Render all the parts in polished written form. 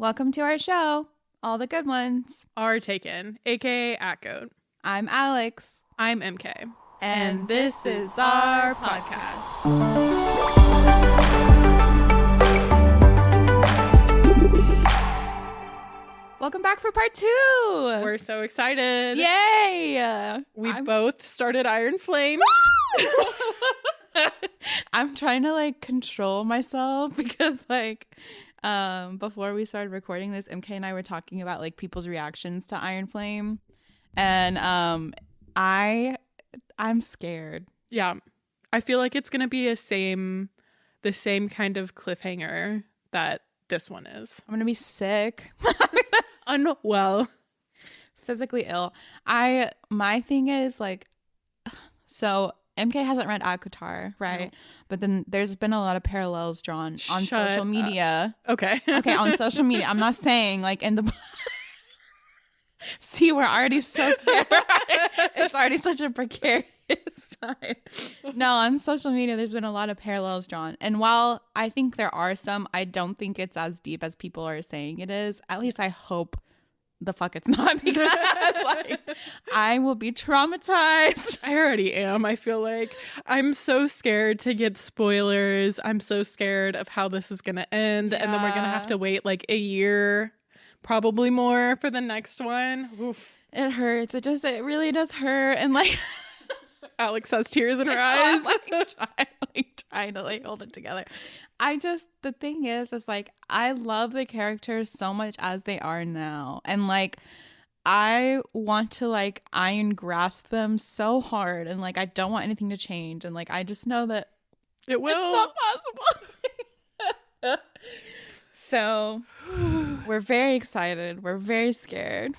Welcome to our show. All the good ones are taken, aka Atgoat. I'm Alex. I'm MK. And this is our podcast. Welcome back for part 2. We're so excited. Yay! We both started Iron Flame. I'm trying to control myself because before we started recording this, MK and I were talking about people's reactions to Iron Flame, and I'm scared. Yeah, I feel like it's gonna be the same kind of cliffhanger that this one is. I'm gonna be sick, unwell, physically ill. My thing is so MK hasn't read Akatar, right? No. But then there's been a lot of parallels drawn on social media. Okay. Okay, on social media. I'm not saying in the... See, we're already so scared. It's already such a precarious time. No, on social media, there's been a lot of parallels drawn. And while I think there are some, I don't think it's as deep as people are saying it is. At least I hope the fuck it's not, because I will be traumatized. I already am. I feel like I'm so scared to get spoilers. I'm so scared of how this is gonna end. Yeah. And then we're gonna have to wait a year, probably more, for the next one. Oof. It hurts. It really does hurt. And Alex has tears in her eyes. Trying to hold it together. The thing is I love the characters so much as they are now. And I want to iron grasp them so hard. And I don't want anything to change. And I just know that it will. It's not possible. So we're very excited. We're very scared.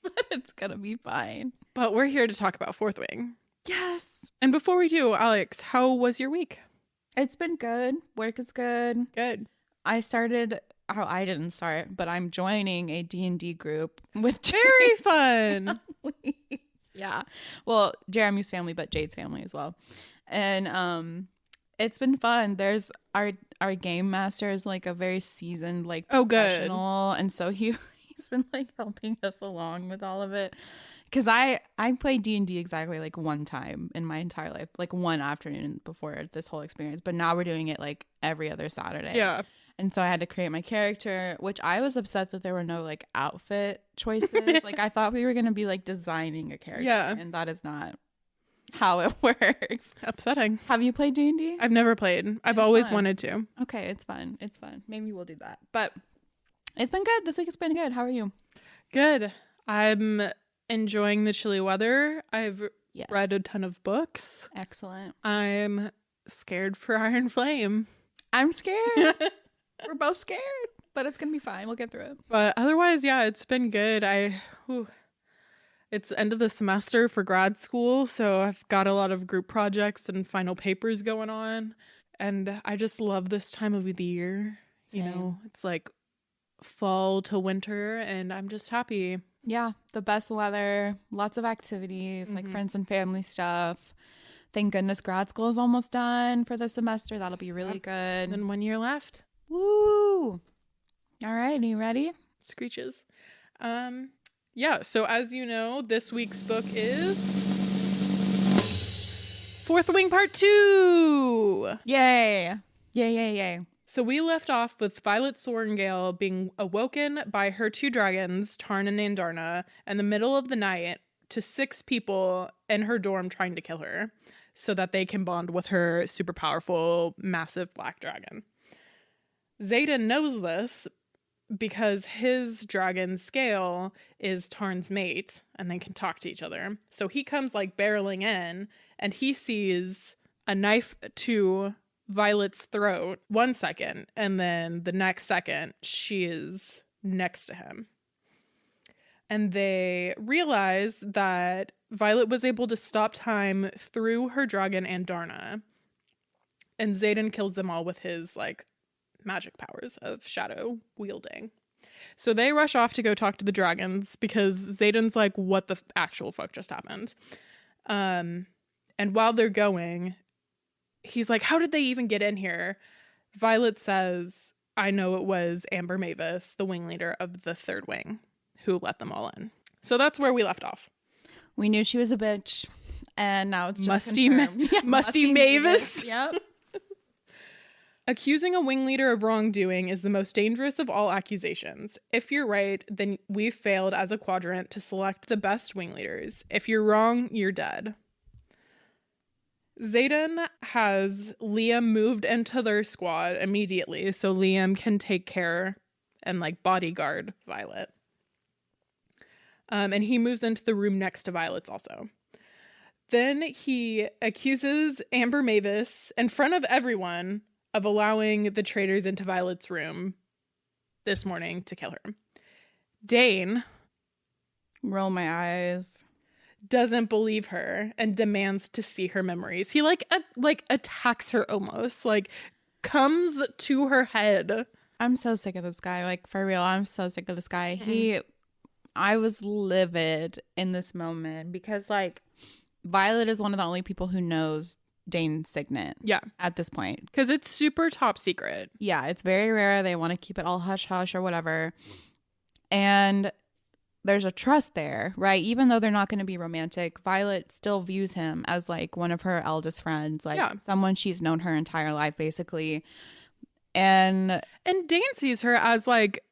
But it's going to be fine. But we're here to talk about Fourth Wing. Yes. And before we do, Alex, how was your week? It's been good. Work is good. Good. I didn't start, but I'm joining a D&D group with very fun. Yeah. Well, Jeremy's family, but Jade's family as well. And it's been fun. There's our game master is a very seasoned professional, and so he's been helping us along with all of it. Because I played D&D exactly one time in my entire life, one afternoon before this whole experience. But now we're doing it every other Saturday. Yeah. And so I had to create my character, which I was upset that there were no outfit choices. I thought we were going to be designing a character. Yeah. And that is not how it works. Upsetting. Have you played D&D? I've never played. I've always wanted to. Okay, it's fun. It's fun. Maybe we'll do that. But it's been good. This week has been good. How are you? Good. I'm enjoying the chilly weather. I've read a ton of books. Excellent. I'm scared for Iron Flame. I'm scared. We're both scared, but it's gonna be fine. We'll get through it. But otherwise, yeah, it's been good. It's the end of the semester for grad school, so I've got a lot of group projects and final papers going on, and I just love this time of the year. Same. You know, it's fall to winter, and I'm just happy. Yeah, the best weather, lots of activities, friends and family stuff. Thank goodness grad school is almost done for the semester. That'll be really good. And 1 year left. Woo! All right, are you ready? Screeches. Yeah, so as you know, this week's book is Fourth Wing Part 2! Yay! Yay, yay, yay. So we left off with Violet Sorrengail being awoken by her 2 dragons, Tarn and Andarna, in the middle of the night to 6 people in her dorm trying to kill her so that they can bond with her super powerful, massive black dragon. Xaden knows this because his dragon, Scale, is Tarn's mate and they can talk to each other. So he comes barreling in and he sees a knife to Violet's throat 1 second, and then the next second she is next to him. And they realize that Violet was able to stop time through her dragon Andarna, and Xaden kills them all with his magic powers of shadow wielding. So they rush off to go talk to the dragons because Xaden's what the actual fuck just happened? And while they're going, he's how did they even get in here? Violet says, I know it was Amber Mavis, the wing leader of the third wing, who let them all in. So that's where we left off. We knew she was a bitch, and now it's just Musty Musty Mavis. Yep. Accusing a wing leader of wrongdoing is the most dangerous of all accusations. If you're right, then we've failed as a quadrant to select the best wing leaders. If you're wrong, you're dead. Xaden has Liam moved into their squad immediately so Liam can take care and like bodyguard Violet. And he moves into the room next to Violet's also. Then he accuses Amber Mavis in front of everyone of allowing the traitors into Violet's room this morning to kill her. Dane, roll my eyes, doesn't believe her and demands to see her memories. He like attacks her almost, like comes to her head. I'm so sick of this guy. Like, for real, I'm so sick of this guy. I was livid in this moment because like Violet is one of the only people who knows Dane's signet. Yeah. At this point. Because it's super top secret. Yeah, it's very rare. They want to keep it all hush hush or whatever. And there's a trust there, right? Even though they're not going to be romantic, Violet still views him as like one of her eldest friends, like someone she's known her entire life, basically. And Dane sees her as like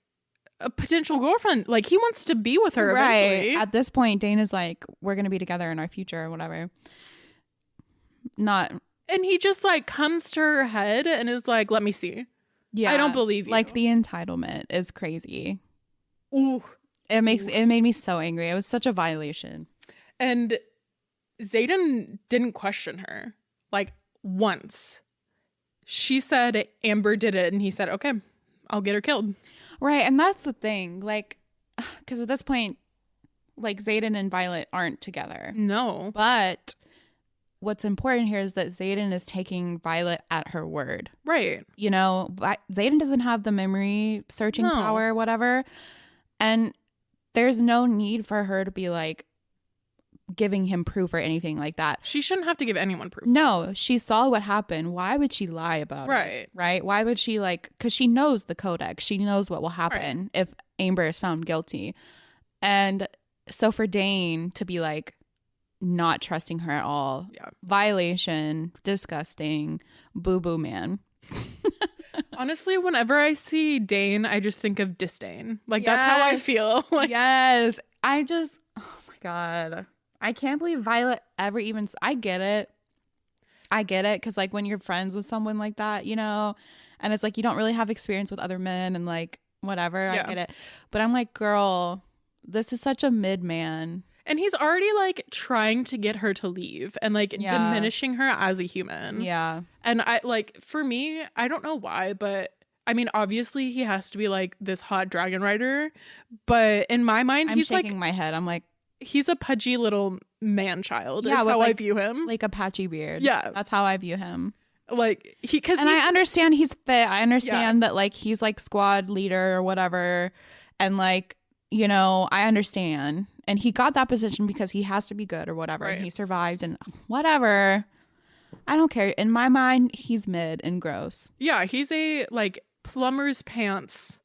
a potential girlfriend. Like he wants to be with her eventually. At this point, Dane is like, we're going to be together in our future or whatever. And he just like comes to her head and is like, let me see. Yeah. I don't believe you. Like the entitlement is crazy. Ooh. It made me so angry. It was such a violation. And Xaden didn't question her like once. She said Amber did it and he said, okay, I'll get her killed. Right. And that's the thing. Like, because at this point, like Xaden and Violet aren't together. No. But what's important here is that Xaden is taking Violet at her word. Right. You know, Xaden doesn't have the memory searching power or whatever. And there's no need for her to be like giving him proof or anything like that. She shouldn't have to give anyone proof. No, she saw what happened. Why would she lie about it? Right. Why would she like, because she knows the codex. She knows what will happen if Amber is found guilty. And so for Dane to be like, not trusting her at all. Yeah. Violation. Disgusting. Boo-boo man. Honestly, whenever I see Dane, I just think of disdain. Like, that's how I feel. Like, yes. Oh my God. I can't believe Violet ever even... I get it. Because, like, when you're friends with someone like that, you know, and it's like you don't really have experience with other men and, like, whatever. I get it. But I'm like, girl, this is such a mid-man. And he's already like trying to get her to leave and like diminishing her as a human. Yeah. And I like, for me, I don't know why, but I mean, obviously he has to be like this hot dragon rider. But in my mind, I'm he's shaking like, my head. I'm like, he's a pudgy little man child. Yeah, is how I view him. Like a patchy beard. Yeah. That's how I view him. Like and I understand he's fit. I understand that like he's like squad leader or whatever. And like, you know, I understand. And he got that position because he has to be good or whatever. Right. And he survived and whatever. I don't care. In my mind, he's mid and gross. Yeah, he's a like plumber's pants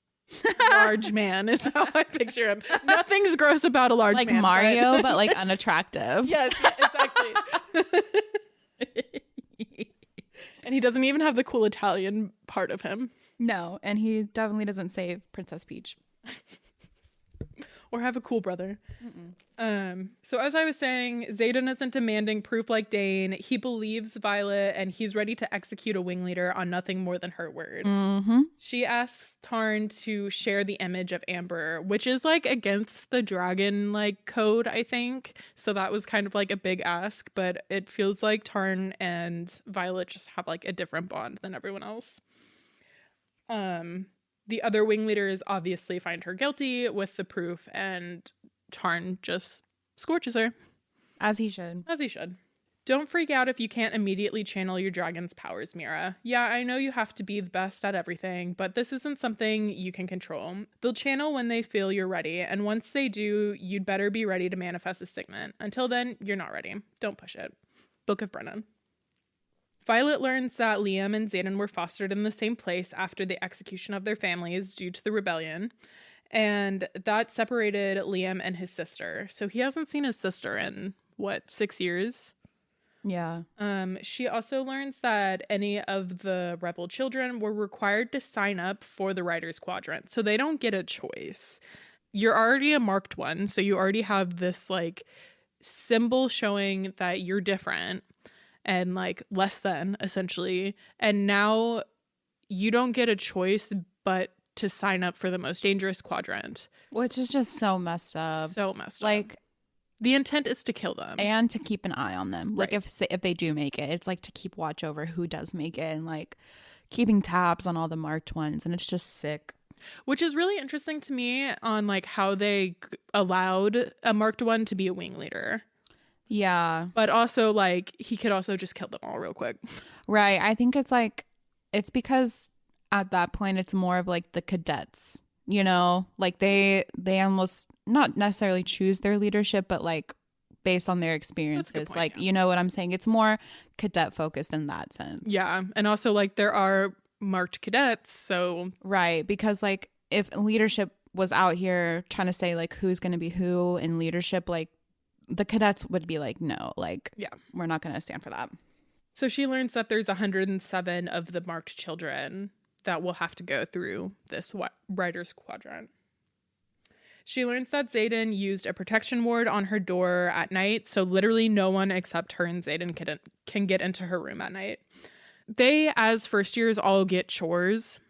large man is how I picture him. Nothing's gross about a large like man. Like Mario, but like unattractive. Yes, exactly. And he doesn't even have the cool Italian part of him. No, and he definitely doesn't save Princess Peach. Or have a cool brother. So as I was saying, Xaden isn't demanding proof like Dane. He believes Violet and he's ready to execute a wing leader on nothing more than her word. Mm-hmm. She asks Tarn to share the image of Amber, which is like against the dragon like code, I think. So that was kind of like a big ask, but it feels like Tarn and Violet just have like a different bond than everyone else. The other wing leaders obviously find her guilty with the proof, and Tarn just scorches her. As he should. As he should. Don't freak out if you can't immediately channel your dragon's powers, Mira. Yeah, I know you have to be the best at everything, but this isn't something you can control. They'll channel when they feel you're ready, and once they do, you'd better be ready to manifest a signet. Until then, you're not ready. Don't push it. Book of Brennan. Violet learns that Liam and Xaden were fostered in the same place after the execution of their families due to the rebellion. And that separated Liam and his sister. So he hasn't seen his sister in, 6 years? Yeah. She also learns that any of the rebel children were required to sign up for the Riders Quadrant. So they don't get a choice. You're already a marked one. So you already have this like symbol showing that you're different and like less than, essentially. And now you don't get a choice but to sign up for the most dangerous quadrant. Which is just so messed up. So messed up. Like, the intent is to kill them. And to keep an eye on them. Like, Right. if they do make it, it's like to keep watch over who does make it and like keeping tabs on all the marked ones. And it's just sick. Which is really interesting to me on like how they allowed a marked one to be a wing leader. Yeah. But also like he could also just kill them all real quick. Right. I think it's like, it's because at that point it's more of like the cadets, you know, like they almost not necessarily choose their leadership, but like based on their experiences. Point, like, yeah. you know what I'm saying? It's more cadet focused in that sense. Yeah. And also like there are marked cadets. So Right. Because like if leadership was out here trying to say like who's going to be who in leadership, like the cadets would be like, no, like, yeah. we're not going to stand for that. So she learns that there's 107 of the marked children that will have to go through this Riders Quadrant. She learns that Xaden used a protection ward on her door at night, so literally no one except her and Xaden can get into her room at night. They, as first years, all get chores.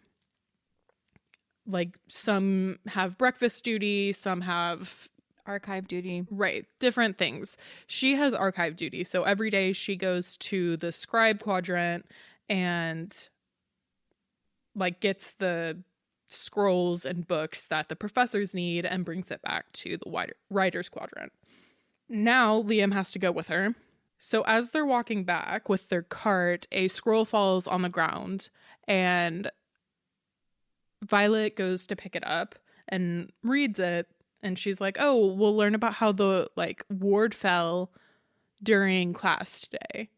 Like, some have breakfast duty, some have Archive duty. Right. Different things. She has archive duty. So every day she goes to the scribe quadrant and like gets the scrolls and books that the professors need and brings it back to the writers quadrant. Now Liam has to go with her. So as they're walking back with their cart, a scroll falls on the ground and Violet goes to pick it up and reads it. And she's like, oh, we'll learn about how the like ward fell during class today.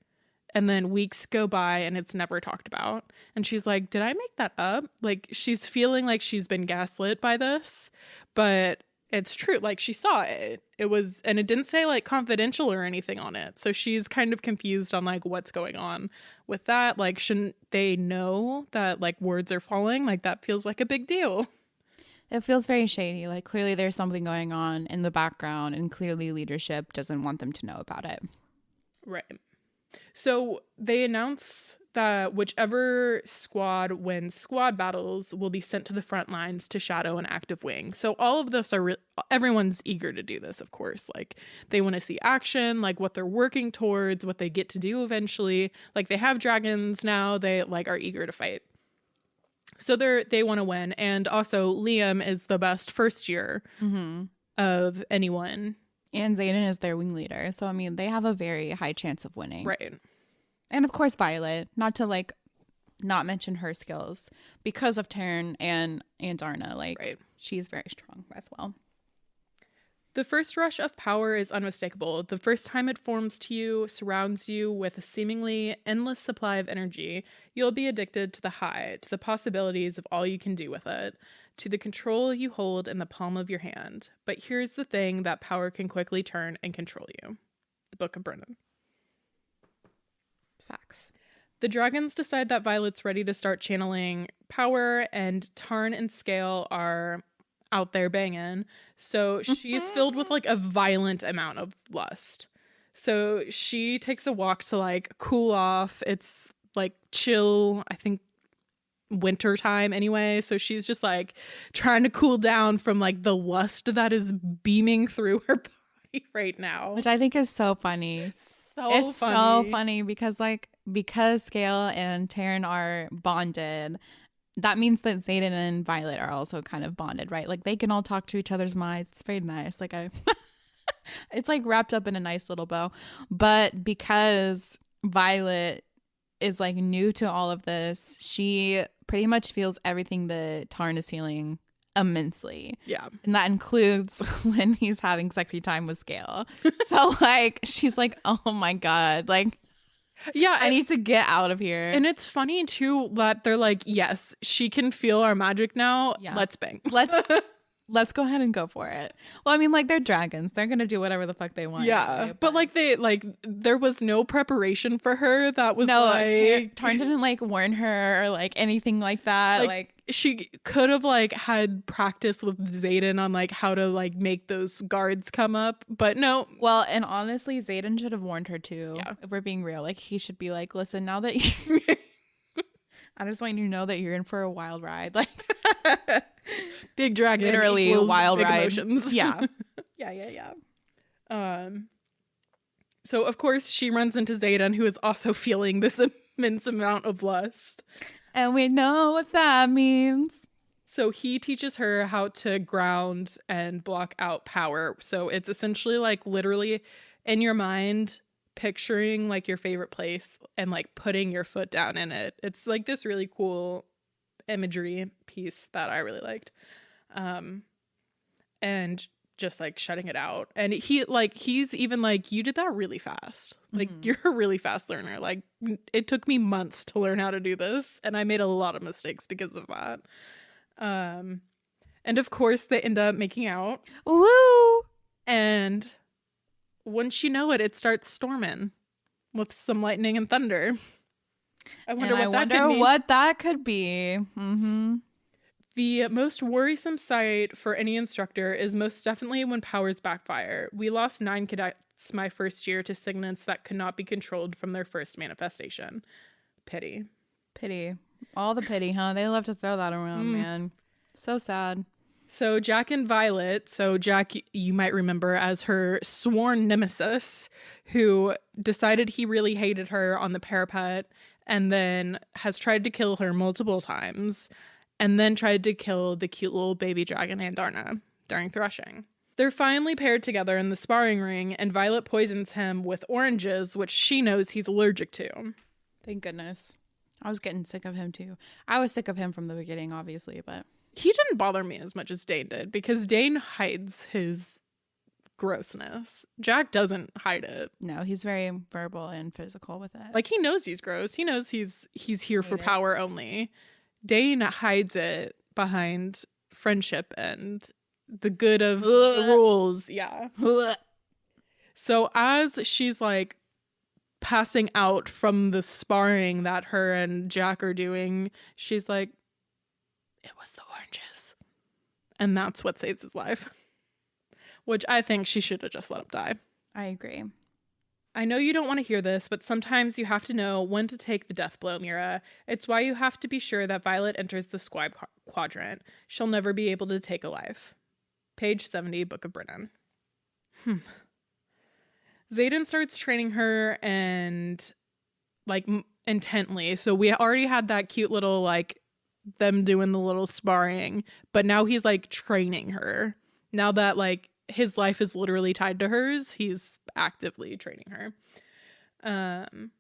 And then weeks go by and it's never talked about. And she's like, did I make that up? Like she's feeling like she's been gaslit by this, but it's true. Like she saw it. It was, and it didn't say like confidential or anything on it. So she's kind of confused on like what's going on with that. Like, shouldn't they know that like words are falling? Like that feels like a big deal. It feels very shady. Like clearly there's something going on in the background and clearly leadership doesn't want them to know about it. Right. So they announce that whichever squad wins squad battles will be sent to the front lines to shadow an active wing. So all of this are everyone's eager to do this, of course. Like they want to see action, like what they're working towards, what they get to do eventually. Like they have dragons now, they like are eager to fight. So they want to win. And also Liam is the best first year of anyone. And Xaden is their wing leader. So, I mean, they have a very high chance of winning. Right. And, of course, Violet. Not to, like, not mention her skills. Because of Taryn and Darna. Like, right. She's very strong as well. The first rush of power is unmistakable. The first time it forms to you, surrounds you with a seemingly endless supply of energy, you'll be addicted to the high, to the possibilities of all you can do with it, to the control you hold in the palm of your hand. But here's the thing that power can quickly turn and control you. The Book of Brennan. Facts. The dragons decide that Violet's ready to start channeling power, and Tarn and Scale are out there banging. So she's filled with like a violent amount of lust. So she takes a walk to like cool off. It's like chill, I think winter time anyway. So she's just like trying to cool down from like the lust that is beaming through her body right now. Which I think is so funny. It's so funny because Scale and Taryn are bonded. That means that Xaden and Violet are also kind of bonded, right? Like they can all talk to each other's minds. It's very nice. Like it's like wrapped up in a nice little bow. But because Violet is like new to all of this, she pretty much feels everything that Tarn is feeling immensely. Yeah. And that includes when he's having sexy time with Scale. So like she's like, oh my God, like Yeah. I need to get out of here. And it's funny, too, that they're like, yes, she can feel our magic now. Yeah. Let's bang. Let's go ahead and go for it. Well, I mean, like, they're dragons. They're going to do whatever the fuck they want. Yeah. Anyway, but like, there was no preparation for her. That was no, like... Tarn didn't, like, warn her or, like, anything like that. Like she could have, like, had practice with Xaden on, like, how to, like, make those guards come up. But no. Well, and honestly, Xaden should have warned her, too. Yeah. If we're being real. Like, he should be like, listen, now that you... I just want you to know that you're in for a wild ride. Like... Big dragon, literally wild big ride. Emotions. Yeah. Yeah. So of course she runs into Xaden, who is also feeling this immense amount of lust, and we know what that means. So he teaches her how to ground and block out power. So it's essentially like literally in your mind picturing like your favorite place and like putting your foot down in it. It's like this really cool imagery piece that I really liked. And just like shutting it out. And he's even like, you did that really fast. Like you're a really fast learner. Like it took me months to learn how to do this. And I made a lot of mistakes because of that. And of course they end up making out. Woo! And once you know it, it starts storming with some lightning and thunder. I wonder what that could be. Mm-hmm. The most worrisome sight for any instructor is most definitely when powers backfire. We lost 9 cadets my first year to signets that could not be controlled from their first manifestation. Pity. All the pity, huh? They love to throw that around, man. So sad. So Jack and Violet, so Jack you might remember as her sworn nemesis, who decided he really hated her on the parapet and then has tried to kill her multiple times and then tried to kill the cute little baby dragon Andarna during threshing. They're finally paired together in the sparring ring and Violet poisons him with oranges, which she knows he's allergic to. Thank goodness. I was getting sick of him too. I was sick of him from the beginning, obviously, but... He didn't bother me as much as Dane did because Dane hides his grossness. Jack doesn't hide it. No, he's very verbal and physical with it. Like he knows he's gross. He knows he's here for power only. Dane hides it behind friendship and the good of the rules. Yeah. So as she's like passing out from the sparring that her and Jack are doing, she's like, it was the oranges. And that's what saves his life. Which I think she should have just let him die. I agree. I know you don't want to hear this, but sometimes you have to know when to take the death blow, Mira. It's why you have to be sure that Violet enters the scribe quadrant. She'll never be able to take a life. Page 70, Book of Brennan. Xaden starts training her and like intently. So we already had that cute little like them doing the little sparring, but now he's like training her. Now that like his life is literally tied to hers, he's actively training her. And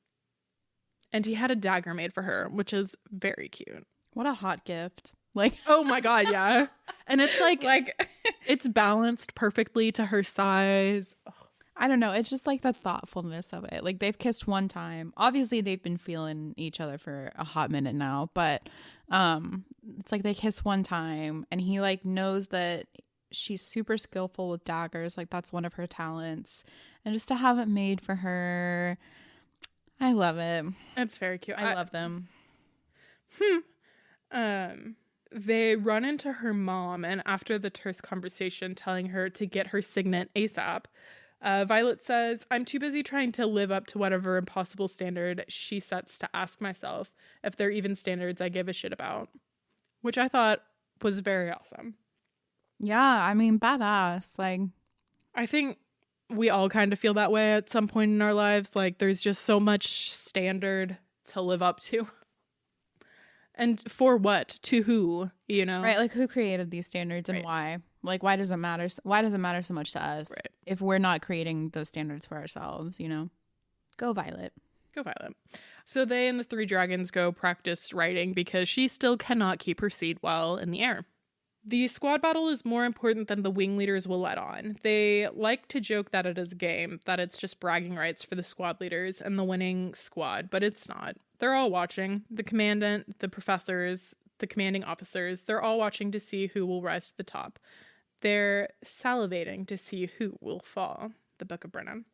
he had a dagger made for her, which is very cute. What a hot gift. Like, oh my god, yeah. And it's like it's balanced perfectly to her size. I don't know. It's just like the thoughtfulness of it. Like they've kissed one time. Obviously they've been feeling each other for a hot minute now, but it's like they kiss one time and he like knows that she's super skillful with daggers. Like that's one of her talents. And just to have it made for her, I love it. It's very cute. I love them. They run into her mom and after the terse conversation telling her to get her signet ASAP, Violet says, I'm too busy trying to live up to whatever impossible standard she sets to ask myself if they're even standards I give a shit about. Which I thought was very awesome. Yeah, I mean, badass. Like, I think we all kind of feel that way at some point in our lives. Like, there's just so much standard to live up to. And for what? To who? You know? Right, like who created these standards and why? Like, why does it matter? Why does it matter so much to us if we're not creating those standards for ourselves, you know? Go Violet. Go Violet. So they and the 3 dragons go practice riding because she still cannot keep her seat well in the air. The squad battle is more important than the wing leaders will let on. They like to joke that it is a game, that it's just bragging rights for the squad leaders and the winning squad, but it's not. They're all watching. The commandant, the professors, the commanding officers, they're all watching to see who will rise to the top. They're salivating to see who will fall. The Book of Brennan.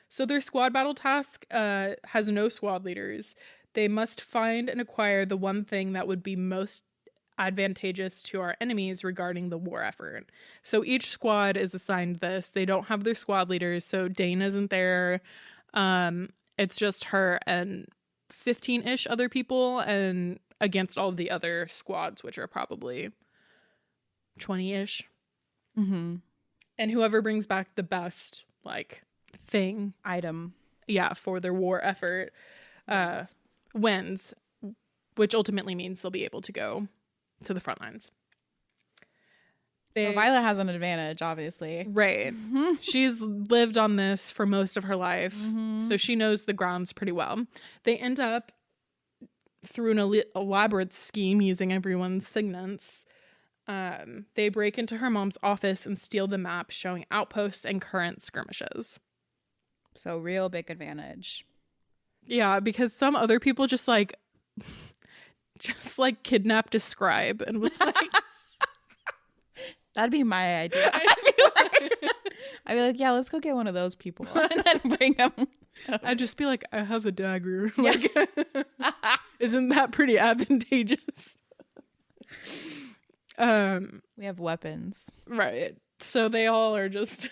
So their squad battle task has no squad leaders. They must find and acquire the one thing that would be most advantageous to our enemies regarding the war effort. So each squad is assigned this. They don't have their squad leaders, so Dane isn't there. It's just her and 15-ish other people, and against all the other squads, which are probably 20-ish. Mm-hmm. And whoever brings back the best, like, item, for their war effort wins, which ultimately means they'll be able to go to the front lines. So Violet has an advantage, obviously. Right. Mm-hmm. She's lived on this for most of her life, so she knows the grounds pretty well. They end up, through an elaborate scheme using everyone's signets, they break into her mom's office and steal the map showing outposts and current skirmishes. So real big advantage. Yeah, because some other people just kidnapped a scribe and was like, that'd be my idea. I'd be like, yeah, let's go get one of those people and then bring them. I'd just be like, I have a dagger. Like, isn't that pretty advantageous? We have weapons. Right. So they all are just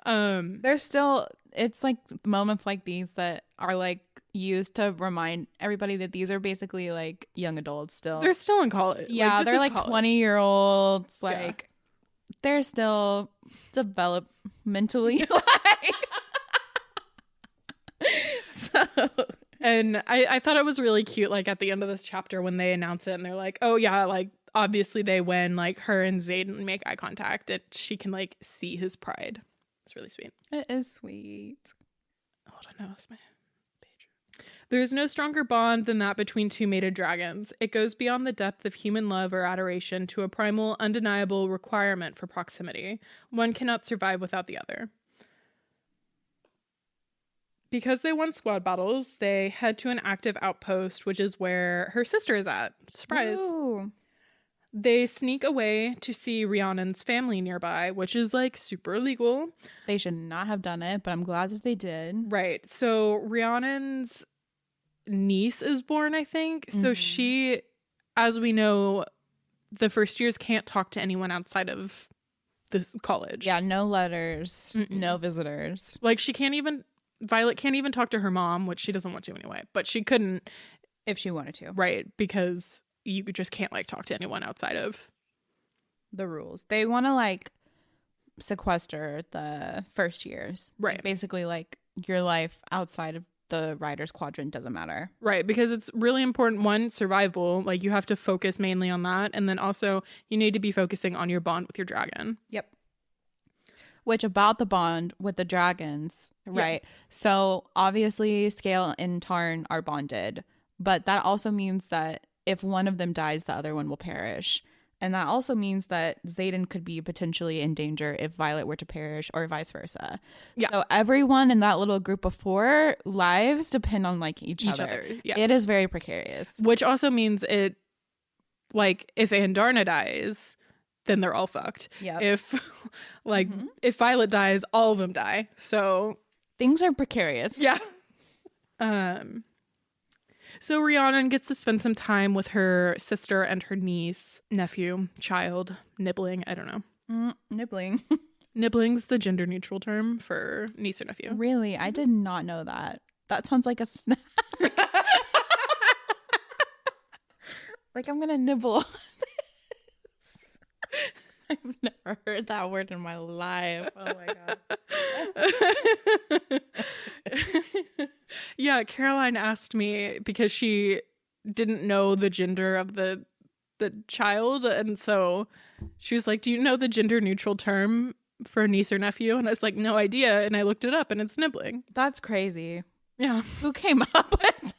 there's still, it's like moments like these that are like used to remind everybody that these are basically like young adults still. They're still in college. Yeah, they're like 20-year-olds. Like they're still developmentally so. And I thought it was really cute, like at the end of this chapter when they announce it and they're like, oh yeah, like obviously they win, like her and Zayden make eye contact and she can like see his pride. It's really sweet. It is sweet. Hold on, no, that's my page. There is no stronger bond than that between two mated dragons. It goes beyond the depth of human love or adoration to a primal, undeniable requirement for proximity. One cannot survive without the other. Because they won squad battles, they head to an active outpost, which is where her sister is at. Surprise. Ooh. They sneak away to see Rhiannon's family nearby, which is like super illegal. They should not have done it, but I'm glad that they did. Right. So Rhiannon's niece is born, I think. Mm-hmm. So she, as we know, the first years can't talk to anyone outside of the college. Yeah, no letters, no visitors. Like Violet can't even talk to her mom, which she doesn't want to anyway, but she couldn't if she wanted to. Right, because you just can't like talk to anyone outside of the rules. They want to like sequester the first years. Right. Like, basically like your life outside of the Rider's Quadrant doesn't matter. Right, because it's really important. One, survival, like you have to focus mainly on that, and then also you need to be focusing on your bond with your dragon. Yep. Which about the bond with the dragons, right? Yeah. So obviously Scale and Tarn are bonded, but that also means that if one of them dies, the other one will perish. And that also means that Xaden could be potentially in danger if Violet were to perish or vice versa. Yeah. So everyone in that little group of 4 lives depend on like each other. Yeah. It is very precarious. Which also means it, like if Andarna dies, then they're all fucked. Yeah. If if Violet dies, all of them die. So things are precarious. Yeah. So Rhiannon gets to spend some time with her sister and her niece, nephew, child, nibbling. I don't know. Nibbling. Nibbling's the gender neutral term for niece or nephew. Really? I did not know that. That sounds like a snack. Like I'm gonna nibble on this. I've never heard that word in my life. Oh my god. Yeah, Caroline asked me because she didn't know the gender of the child, and so she was like, "Do you know the gender neutral term for niece or nephew?" And I was like, "No idea." And I looked it up, and it's nibbling. That's crazy. Yeah, who came up with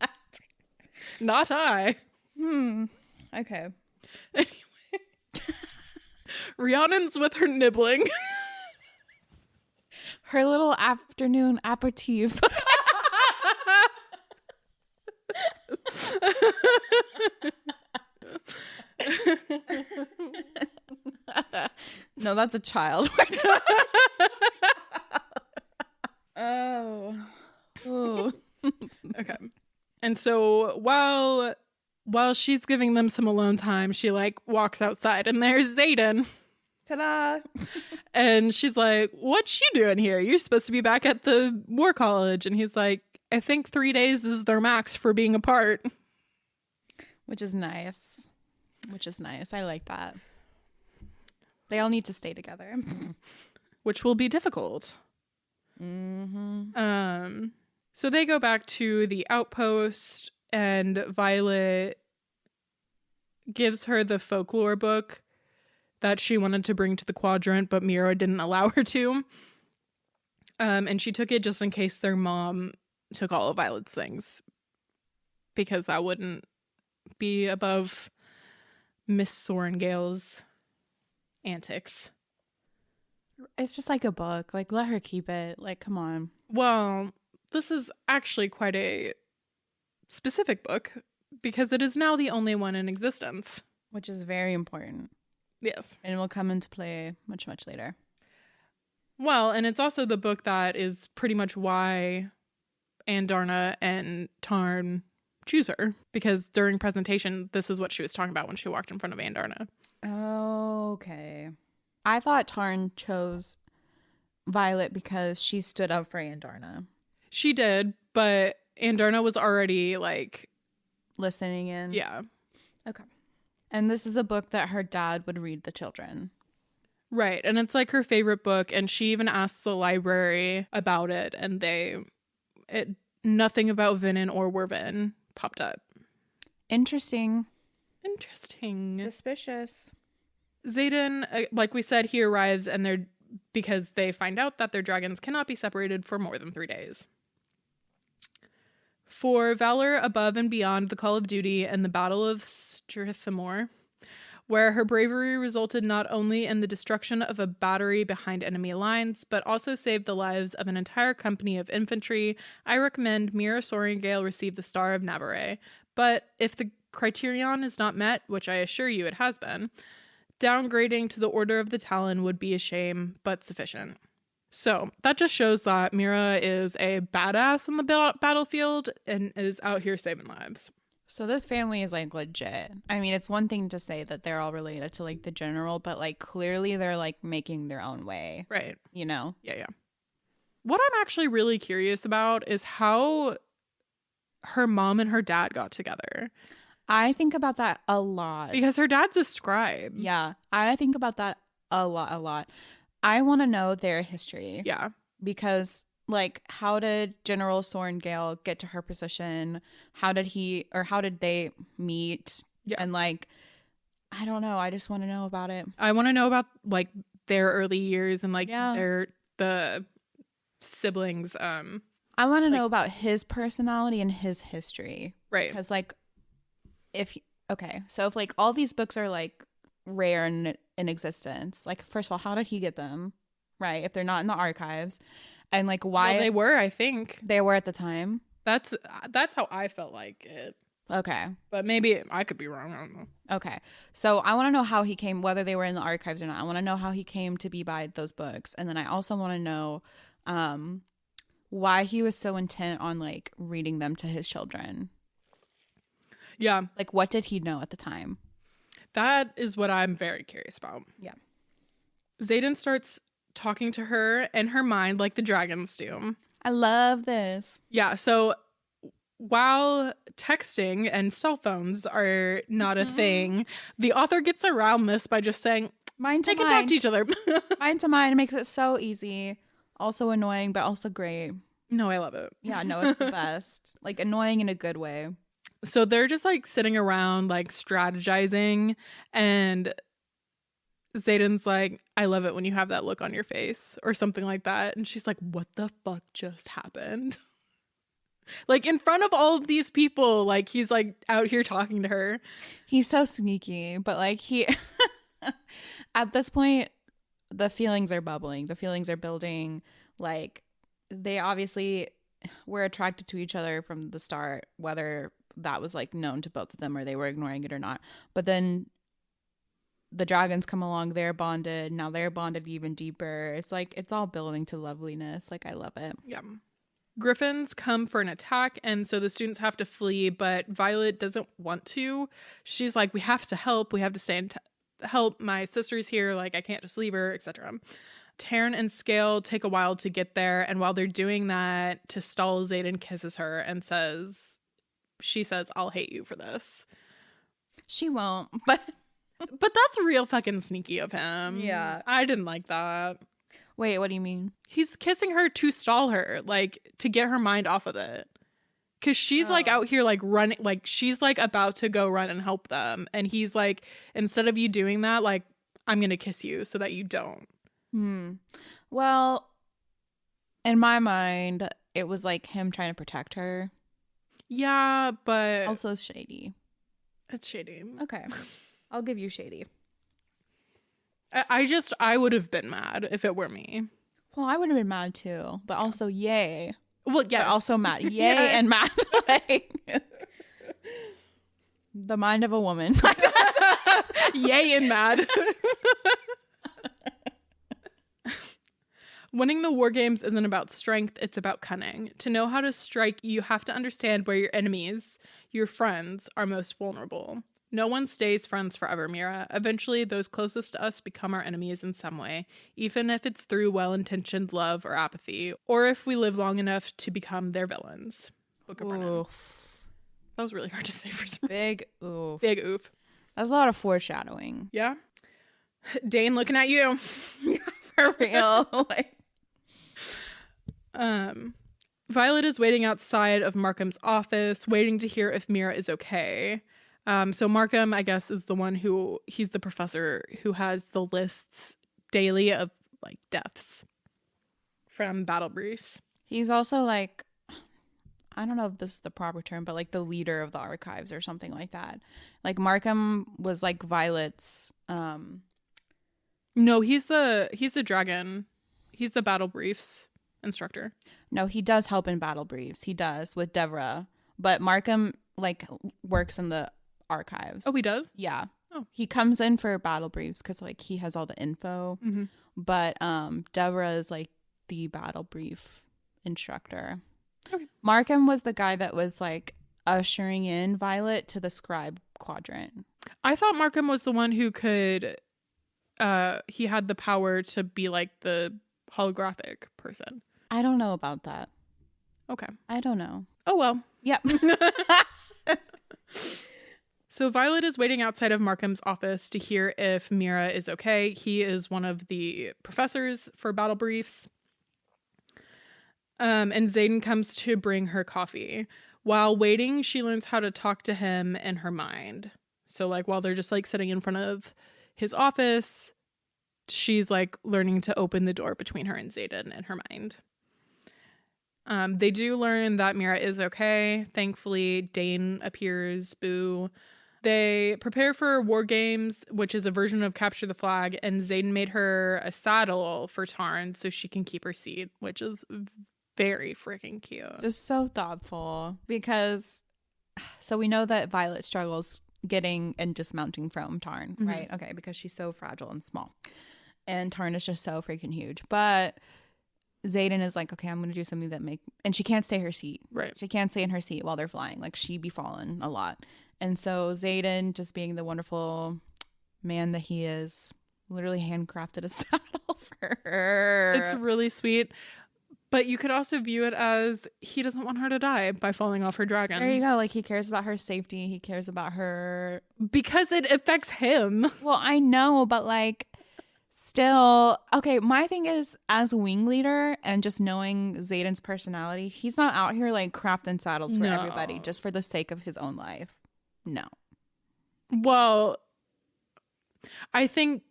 that? Not I. Okay. Rhiannon's with her nibbling. Her little afternoon aperitif. No, that's a child. Oh. Okay. And so while she's giving them some alone time, she like walks outside and there's Xaden. Ta-da. And she's like, "What you doing here? You're supposed to be back at the war college." And he's like, "I think 3 days is their max for being apart." Which is nice. I like that. They all need to stay together. Which will be difficult. Mm-hmm. So they go back to the outpost and Violet gives her the folklore book that she wanted to bring to the quadrant, but Mira didn't allow her to. And she took it just in case their mom took all of Violet's things, because that wouldn't be above Miss Sorengale's antics. It's just like a book. Like, let her keep it. Like, come on. Well, this is actually quite a specific book because it is now the only one in existence. Which is very important. Yes. And it will come into play much, much later. Well, and it's also the book that is pretty much why Andarna and Tarn choose her. Because during presentation, this is what she was talking about when she walked in front of Andarna. Okay. I thought Tarn chose Violet because she stood up for Andarna. She did, but Andarna was already like... listening in? Yeah. Okay. And this is a book that her dad would read the children. Right. And it's like her favorite book. And she even asked the library about it. And nothing about Vinin or Wervin popped up. Interesting. Suspicious. Xaden, like we said, he arrives and because they find out that their dragons cannot be separated for more than 3 days. For valor above and beyond the call of duty and the Battle of Strithamore, where her bravery resulted not only in the destruction of a battery behind enemy lines, but also saved the lives of an entire company of infantry, I recommend Mira Sorengale receive the Star of Navarre. But if the criterion is not met, which I assure you it has been, downgrading to the Order of the Talon would be a shame, but sufficient. So that just shows that Mira is a badass on the battlefield and is out here saving lives. So this family is like legit. I mean, it's one thing to say that they're all related to like the general, but like clearly they're like making their own way. Right. You know? Yeah. What I'm actually really curious about is how her mom and her dad got together. I think about that a lot. Because her dad's a scribe. Yeah. I think about that a lot. I want to know their history. Yeah. Because, like, how did General Sorengale get to her position? How did they meet? Yeah. And, like, I don't know. I just want to know about it. I want to know about, like, their early years and, like, the siblings. I want to know about his personality and his history. Right. Because, like, if like, all these books are, like, rare and in existence, like, first of all, how did he get them, right, if they're not in the archives? And like, why? Well, they were, I think they were at the time. That's how I felt like it. Okay, but maybe I could be wrong. I don't know. Okay, so I want to know how he came, whether they were in the archives or not. I want to know how he came to be by those books, and then I also want to know why he was so intent on like reading them to his children. Yeah, like, what did he know at the time? That is what I'm very curious about. Yeah. Xaden starts talking to her in her mind like the dragons do. I love this. Yeah, so while texting and cell phones are not a thing, the author gets around this by just saying, mind to they mind. can talk to each other. Mind to mind. It makes it so easy. Also annoying, but also great. No, I love it. Yeah, no, it's the best. Like, annoying in a good way. So they're just like sitting around like strategizing, and Xaden's like, I love it when you have that look on your face or something like that. And she's like, what the fuck just happened? Like in front of all of these people, like he's like out here talking to her. He's so sneaky, but like he at this point the feelings are bubbling. The feelings are building. Like they obviously were attracted to each other from the start, whether that was like known to both of them or they were ignoring it or not. But then the dragons come along, they're bonded. Now they're bonded even deeper. It's like it's all building to loveliness. Like I love it. Yeah. Griffins come for an attack, and so the students have to flee, but Violet doesn't want to. She's like, we have to help. We have to stay and help. My sister's here. Like, I can't just leave her, etc. Taryn and Scale take a while to get there, and while they're doing that, to stall, Xaden kisses her and she says, I'll hate you for this. She won't, but that's real fucking sneaky of him. Yeah. I didn't like that. Wait, what do you mean? He's kissing her to stall her, like to get her mind off of it. Cause she's like out here like running, like she's like about to go run and help them. And he's like, instead of you doing that, like, I'm going to kiss you so that you don't. Well, in my mind, it was like him trying to protect her. Yeah, but also shady. It's shady. Okay. I'll give you shady. I would have been mad if it were me. Well, I would have been mad too, but also yay. Well, yeah, also mad. Yay and mad. The mind of a woman. Yay and mad. Winning the war games isn't about strength, it's about cunning. To know how to strike, you have to understand where your enemies, your friends, are most vulnerable. No one stays friends forever, Mira. Eventually, those closest to us become our enemies in some way, even if it's through well-intentioned love or apathy, or if we live long enough to become their villains. Book of Brennan. That was really hard to say for some big oof. Big oof. That's a lot of foreshadowing. Yeah. Dane looking at you. Yeah, for real. Violet is waiting outside of Markham's office, waiting to hear if Mira is okay. So Markham, I guess, is the one he's the professor who has the lists daily of like deaths from battle briefs. He's also like, I don't know if this is the proper term, but like the leader of the archives or something like that. Like Markham was like Violet's. No, he's the dragon. He's the battle briefs instructor. No, he does help in battle briefs. He does with Devra, but Markham like works in the archives. Oh, he does? Yeah. Oh. He comes in for battle briefs because like he has all the info. Mm-hmm. But Devra is like the battle brief instructor. Okay. Markham was the guy that was like ushering in Violet to the scribe quadrant. I thought Markham was the one who could he had the power to be like the holographic person. I don't know about that. Okay. I don't know. Oh well. Yep. So Violet is waiting outside of Markham's office to hear if Mira is okay. He is one of the professors for battle briefs. And Xaden comes to bring her coffee. While waiting, she learns how to talk to him in her mind. So like while they're just like sitting in front of his office, she's like learning to open the door between her and Xaden in her mind. They do learn that Mira is okay. Thankfully, Dane appears. Boo. They prepare for war games, which is a version of Capture the Flag, and Xaden made her a saddle for Tarn so she can keep her seat, which is very freaking cute. Just so thoughtful because so we know that Violet struggles getting and dismounting from Tarn, Mm-hmm. right? Okay, because she's so fragile and small. And Tarn is just so freaking huge. But Xaden is like, okay, I'm going to do something that and she can't stay her seat. Right. She can't stay in her seat while they're flying. Like she be falling a lot. And so Xaden, just being the wonderful man that he is, literally handcrafted a saddle for her. It's really sweet. But you could also view it as he doesn't want her to die by falling off her dragon. There you go. Like he cares about her safety. He cares about her. Because it affects him. Well, I know, but like still, okay, my thing is as wing leader and just knowing Xaden's personality, he's not out here like crafting saddles for everybody just for the sake of his own life. No. Well, I think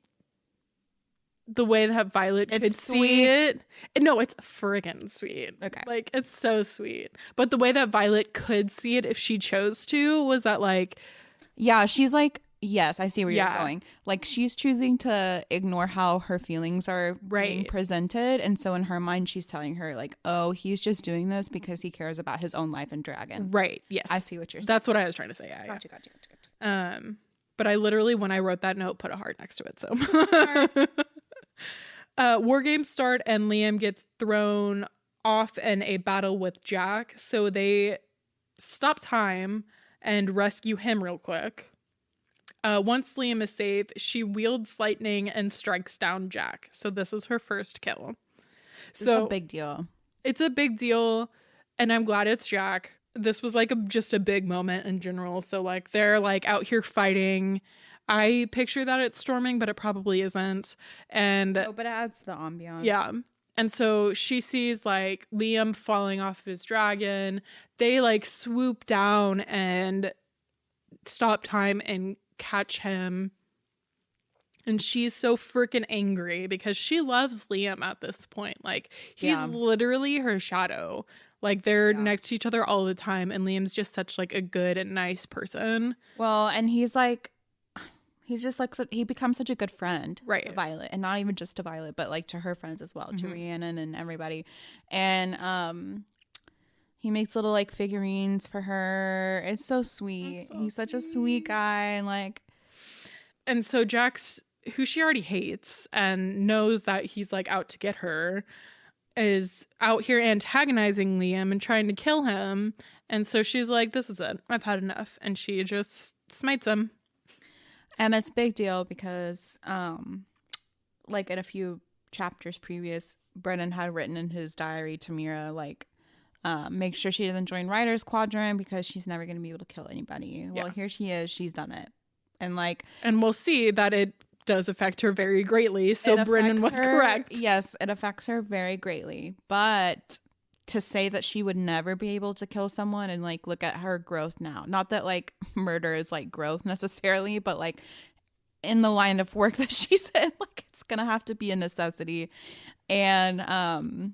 the way that Violet could see it. No, it's friggin' sweet. Okay. Like, it's so sweet. But the way that Violet could see it if she chose to was that, like... Yeah, she's like, yes, I see where you're going. Like, she's choosing to ignore how her feelings are being presented. And so in her mind, she's telling her, like, oh, he's just doing this because he cares about his own life and dragon. Right, yes. I see what you're saying. That's what I was trying to say, yeah. Gotcha. But I literally, when I wrote that note, put a heart next to it, so... War games start and Liam gets thrown off in a battle with Jack. So they stop time and rescue him real quick. Once Liam is safe, she wields lightning and strikes down Jack. So this is her first kill. It's a big deal. It's a big deal, and I'm glad it's Jack. This was like just a big moment in general. So like they're like out here fighting. I picture that it's storming, but it probably isn't. And but it adds to the ambiance. Yeah. And so she sees like Liam falling off of his dragon. They like swoop down and stop time and catch him. And she's so freaking angry because she loves Liam at this point. Like, he's literally her shadow. Like, they're next to each other all the time. And Liam's just such like a good and nice person. Well, and he's just like, he becomes such a good friend to Violet, and not even just to Violet, but like to her friends as well, to Rhiannon and everybody. And he makes little like figurines for her. It's so sweet. He's such a sweet guy, and like, and so Jack's, who she already hates and knows that he's like out to get her, is out here antagonizing Liam and trying to kill him. And so she's like, this is it, I've had enough, and she just smites him. And it's a big deal because, like in a few chapters previous, Brennan had written in his diary to Mira, like, make sure she doesn't join Ryder's Quadrant because she's never going to be able to kill anybody. Well, here she is. She's done it. And like... And we'll see that it does affect her very greatly. So Brennan was correct. Yes, it affects her very greatly. But... to say that she would never be able to kill someone, and like look at her growth now, not that like murder is like growth necessarily, but like in the line of work that she's in, like it's gonna have to be a necessity. And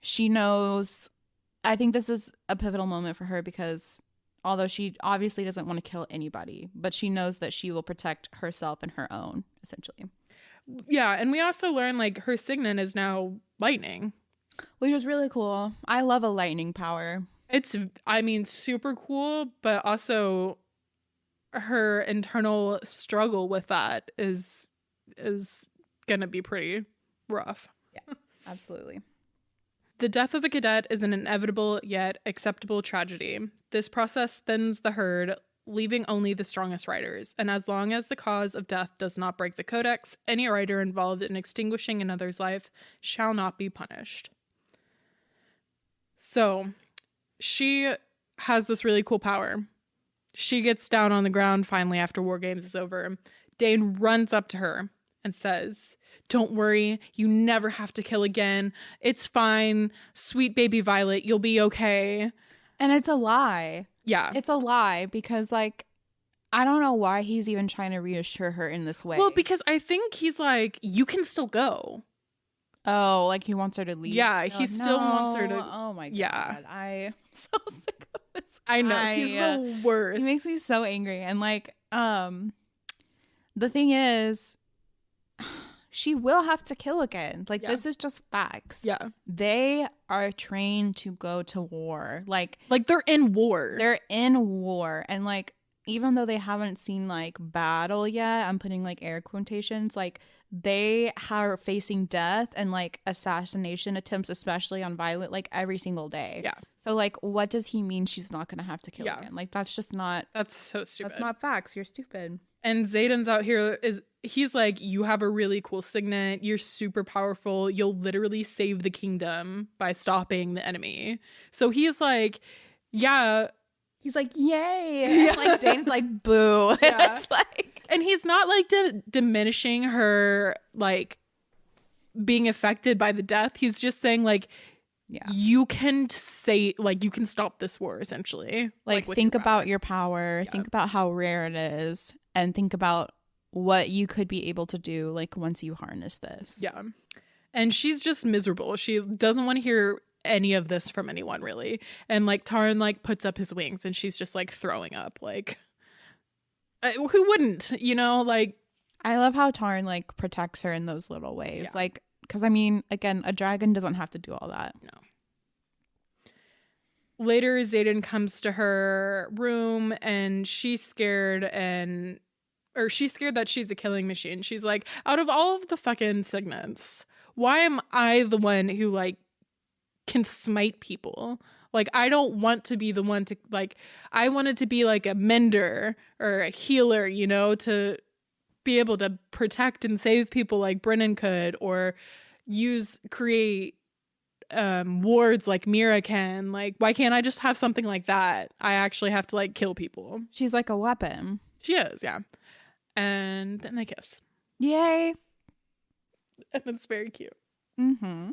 she knows, I think this is a pivotal moment for her, because although she obviously doesn't want to kill anybody, but she knows that she will protect herself and her own, essentially. Yeah, and we also learn like her signet is now lightning, which was really cool. I love a lightning power. It's, I mean, super cool, but also her internal struggle with that is gonna be pretty rough. Yeah, absolutely. The death of a cadet is an inevitable yet acceptable tragedy. This process thins the herd, leaving only the strongest riders. And as long as the cause of death does not break the codex, any rider involved in extinguishing another's life shall not be punished. So, she has this really cool power. She gets down on the ground finally after War Games is over. Dane runs up to her and says, "Don't worry, you never have to kill again. It's fine. Sweet baby Violet, you'll be okay." And it's a lie. Yeah. It's a lie because, like, I don't know why he's even trying to reassure her in this way. Well, because I think he's like, you can still go. Oh, like he wants her to leave? Yeah, he still wants her to... Oh my God. Yeah. I'm so sick of this guy. I know, he's the worst. He makes me so angry. And like, the thing is, she will have to kill again. Like, this is just facts. Yeah. They are trained to go to war. Like they're in war. They're in war. And like, even though they haven't seen like battle yet, I'm putting like air quotations, like they are facing death and like assassination attempts, especially on Violet, like every single day. Yeah. So like, what does he mean she's not going to have to kill again? Like, that's just not... That's so stupid. That's not facts. You're stupid. And Zayden's out here he's like, you have a really cool signet. You're super powerful. You'll literally save the kingdom by stopping the enemy. So he's like, yeah. He's like, yay. Yeah. And like Dane's like, boo. Yeah. It's like... And he's not like diminishing her like being affected by the death. He's just saying like, you can say, like, you can stop this war, essentially. Like think about your power. Yeah. Think about how rare it is. And think about what you could be able to do like once you harness this. Yeah. And she's just miserable. She doesn't want to hear any of this from anyone, really. And like Tarn like puts up his wings and she's just like throwing up. Like, who wouldn't, you know? Like, I love how Tarn like protects her in those little ways. Yeah. Like, because I mean, again, a dragon doesn't have to do all that. No. Later, Xaden comes to her room and she's scared that she's a killing machine. She's like, out of all of the fucking Signets, why am I the one who like can smite people? Like, I don't want to be the one to like, I wanted to be like a mender or a healer, you know, to be able to protect and save people like Brennan could, or create wards like Mira can. Like, why can't I just have something like that? I actually have to like kill people. She's like a weapon. She is, yeah. And then they kiss. Yay. And it's very cute. Mm-hmm.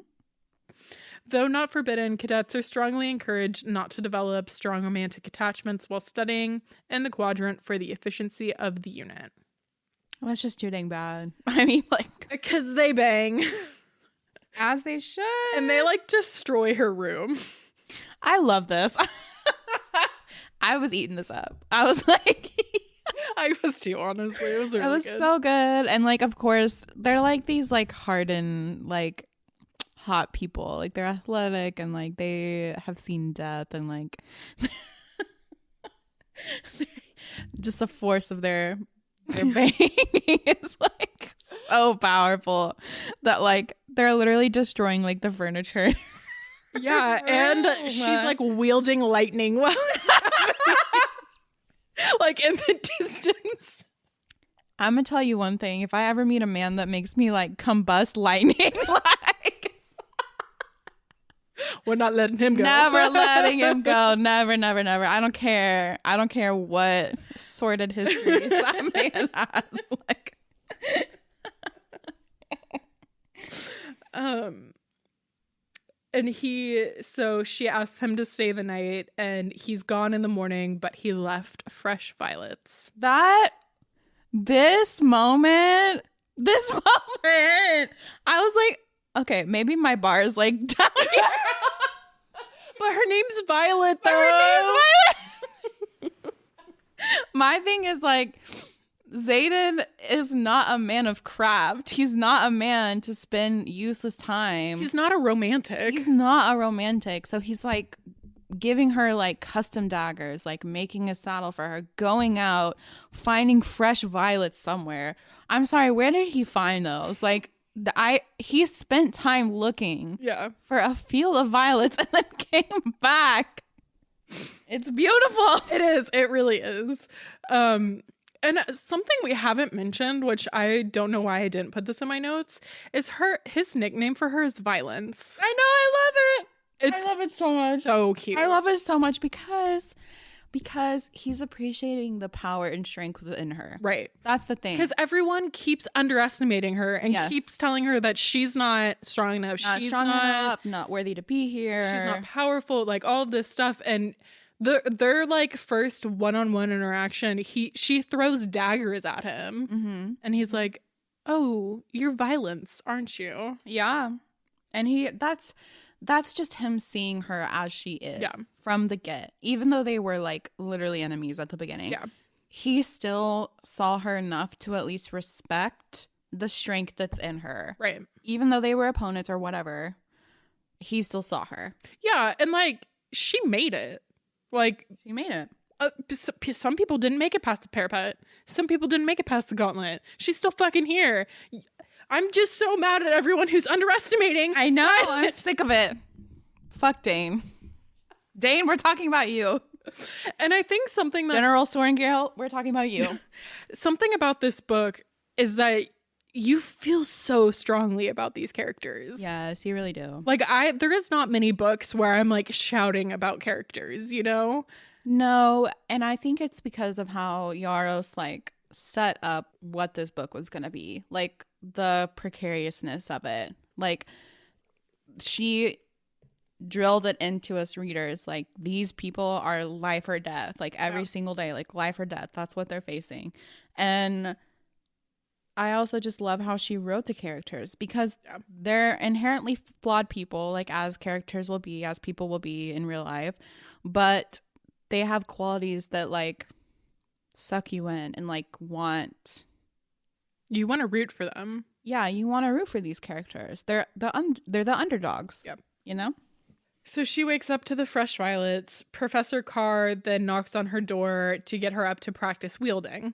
Though not forbidden, cadets are strongly encouraged not to develop strong romantic attachments while studying in the quadrant for the efficiency of the unit. Well, that's just too dang bad. I mean, like, because they bang. As they should. And they like destroy her room. I love this. I was eating this up. I was like... I was too, honestly. It was really good. It was so good. And like, of course, they're like these like hardened, like hot people. Like they're athletic and like they have seen death and like just the force of their banging is like so powerful that like they're literally destroying like the furniture. Yeah, and she's like wielding lightning while it's happening. Like in the distance. I'm gonna tell you one thing. If I ever meet a man that makes me like combust lightning, like we're not letting him go. Never letting him go. Never, never, never. I don't care. I don't care what sordid history that man has. Like, and she asks him to stay the night and he's gone in the morning, but he left fresh violets. This moment, I was like, okay, maybe my bar is like down here. But her name's Violet, though. Her name's Violet. My thing is like, Xaden is not a man of craft. He's not a man to spend useless time. He's not a romantic. So he's like giving her like custom daggers, like making a saddle for her, going out, finding fresh violets somewhere. I'm sorry, where did he find those? Like he spent time looking for a field of violets and then came back. It's beautiful. It is. It really is. And something we haven't mentioned, which I don't know why I didn't put this in my notes, is his nickname for her is Violence. I know, I love it. I love it so much. So cute. I love it so much because he's appreciating the power and strength within her. Right. That's the thing. Because everyone keeps underestimating her and keeps telling her that she's not strong enough. She's strong enough, not worthy to be here. She's not powerful, like all of this stuff. And their like first one-on-one interaction, she throws daggers at him, and he's like, "Oh, you're Violence, aren't you?" Yeah, and that's just him seeing her as she is from the get. Even though they were like literally enemies at the beginning, he still saw her enough to at least respect the strength that's in her. Right. Even though they were opponents or whatever, he still saw her. Yeah, and like she made it. Like, she made it. Some people didn't make it past the parapet. Some people didn't make it past the gauntlet. She's still fucking here. I'm just so mad at everyone who's underestimating. I know. I'm sick of it. Fuck Dane. Dane, we're talking about you. And I think something that... General Sorengale, we're talking about you. Something about this book is that you feel so strongly about these characters. Yes, you really do. Like there is not many books where I'm like shouting about characters, you know? No, and I think it's because of how Yarros like set up what this book was going to be. Like the precariousness of it. Like she drilled it into us readers. Like these people are life or death. Like every single day, like life or death. That's what they're facing. And I also just love how she wrote the characters because they're inherently flawed people, like as characters will be, as people will be in real life, but they have qualities that like suck you in and like you want to root for them. Yeah, you want to root for these characters. They're the underdogs. Yep. You know? So she wakes up to the fresh violets. Professor Carr then knocks on her door to get her up to practice wielding.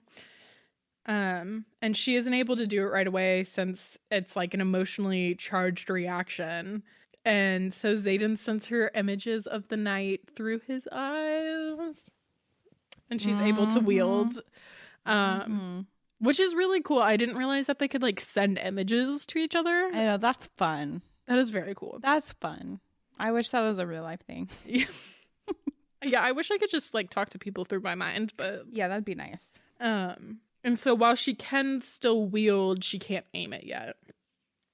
And she isn't able to do it right away since it's like an emotionally charged reaction. And so Xaden sends her images of the night through his eyes. And she's able to wield. Which is really cool. I didn't realize that they could like send images to each other. I know, that's fun. That is very cool. That's fun. I wish that was a real life thing. Yeah, I wish I could just like talk to people through my mind, but yeah, that'd be nice. And so while she can still wield, she can't aim it yet.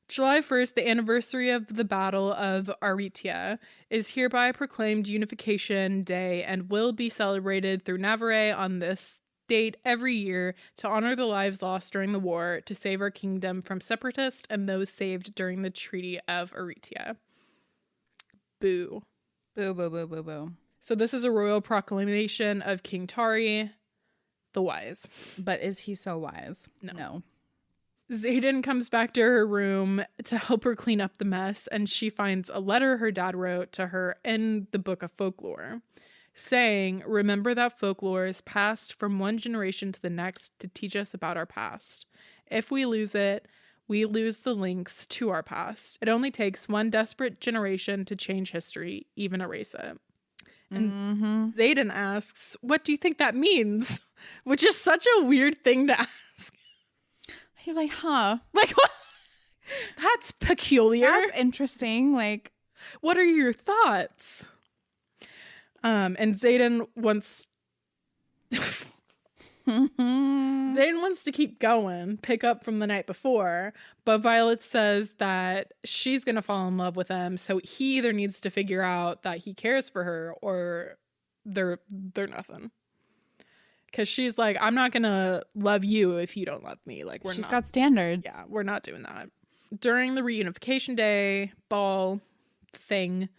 July 1st, the anniversary of the Battle of Aritia, is hereby proclaimed Unification Day and will be celebrated through Navarre on this date every year to honor the lives lost during the war to save our kingdom from separatists and those saved during the Treaty of Aritia. Boo. Boo, boo, boo, boo, boo. So this is a royal proclamation of King Tari, the wise. But is he so wise? No. Xaden comes back to her room to help her clean up the mess, and she finds a letter her dad wrote to her in the Book of Folklore, saying, remember that folklore is passed from one generation to the next to teach us about our past. If we lose it, we lose the links to our past. It only takes one desperate generation to change history, even erase it. And Xaden asks, what do you think that means? Which is such a weird thing to ask. He's like, huh? Like, what? That's peculiar. That's interesting. Like, what are your thoughts? And Xaden wants... Xaden wants to keep going, pick up from the night before, but Violet says that she's going to fall in love with him, so he either needs to figure out that he cares for her or they're nothing. Because she's like, I'm not going to love you if you don't love me. Like, she's got standards. Yeah, we're not doing that. During the reunification day ball thing,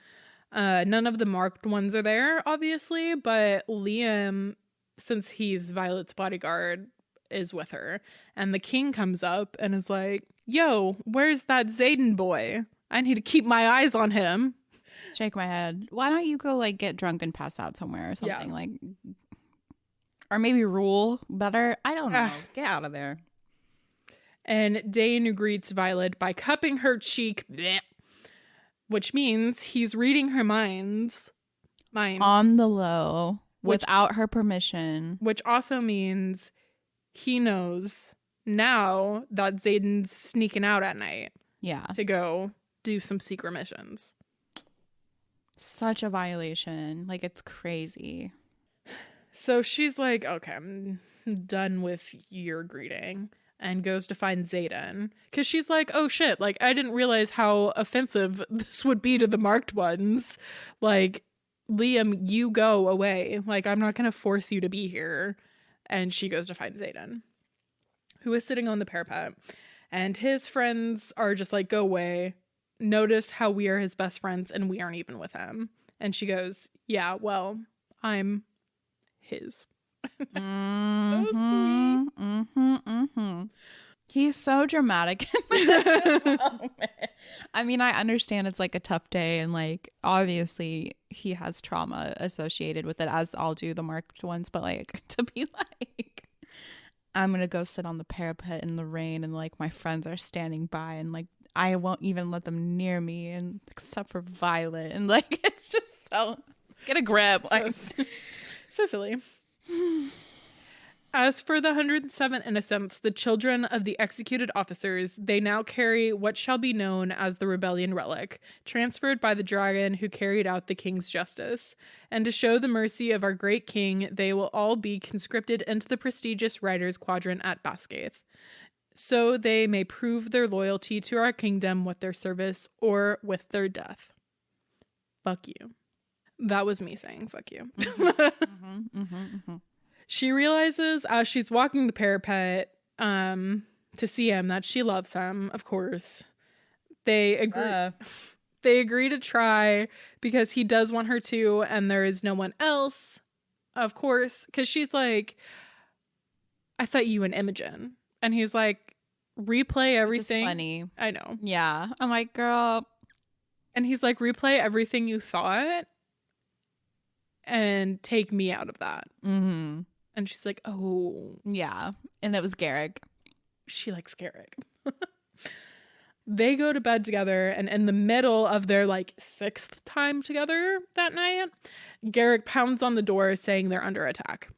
none of the marked ones are there, obviously, but Liam, since he's Violet's bodyguard, is with her. And the king comes up and is like, yo, where's that Xaden boy? I need to keep my eyes on him. Shake my head. Why don't you go, like, get drunk and pass out somewhere or something? Yeah. Like, or maybe rule better. I don't know. Get out of there. And Dane greets Violet by cupping her cheek, which means he's reading her mind. On the low, without her permission. Which also means he knows now that Xaden's sneaking out at night. Yeah. To go do some secret missions. Such a violation. Like, it's crazy. So she's like, okay, I'm done with your greeting, and goes to find Xaden. Because she's like, oh shit, like, I didn't realize how offensive this would be to the marked ones. Like, Liam, you go away. Like, I'm not going to force you to be here. And she goes to find Xaden, who is sitting on the parapet. And his friends are just like, go away. Notice how we are his best friends and we aren't even with him. And she goes, yeah, well, I'm his. So sweet. He's so dramatic in this moment. I mean, I understand it's like a tough day and like obviously he has trauma associated with it, as all do the marked ones, but like to be like, I'm gonna go sit on the parapet in the rain and like my friends are standing by and like I won't even let them near me, and except for Violet, and like it's just so, get a grip. Like, so silly. As for the 107 innocents, the children of the executed officers, they now carry what shall be known as the rebellion relic, transferred by the dragon who carried out the king's justice. And to show the mercy of our great king, they will all be conscripted into the prestigious Riders Quadrant at Bascaith, so they may prove their loyalty to our kingdom with their service or with their death. Fuck you. That was me saying fuck you. She realizes as she's walking the parapet to see him, that she loves him, of course. They agree. They agree to try because he does want her to, and there is no one else, of course, because she's like, I thought you and Imogen. And he's like, replay everything. Just funny. I know. Yeah. I'm like, girl. And he's like, replay everything you thought and take me out of that. Mm-hmm. And she's like, oh. Yeah. And it was Garrick. She likes Garrick. They go to bed together, and in the middle of their like 6th time together that night, Garrick pounds on the door saying they're under attack.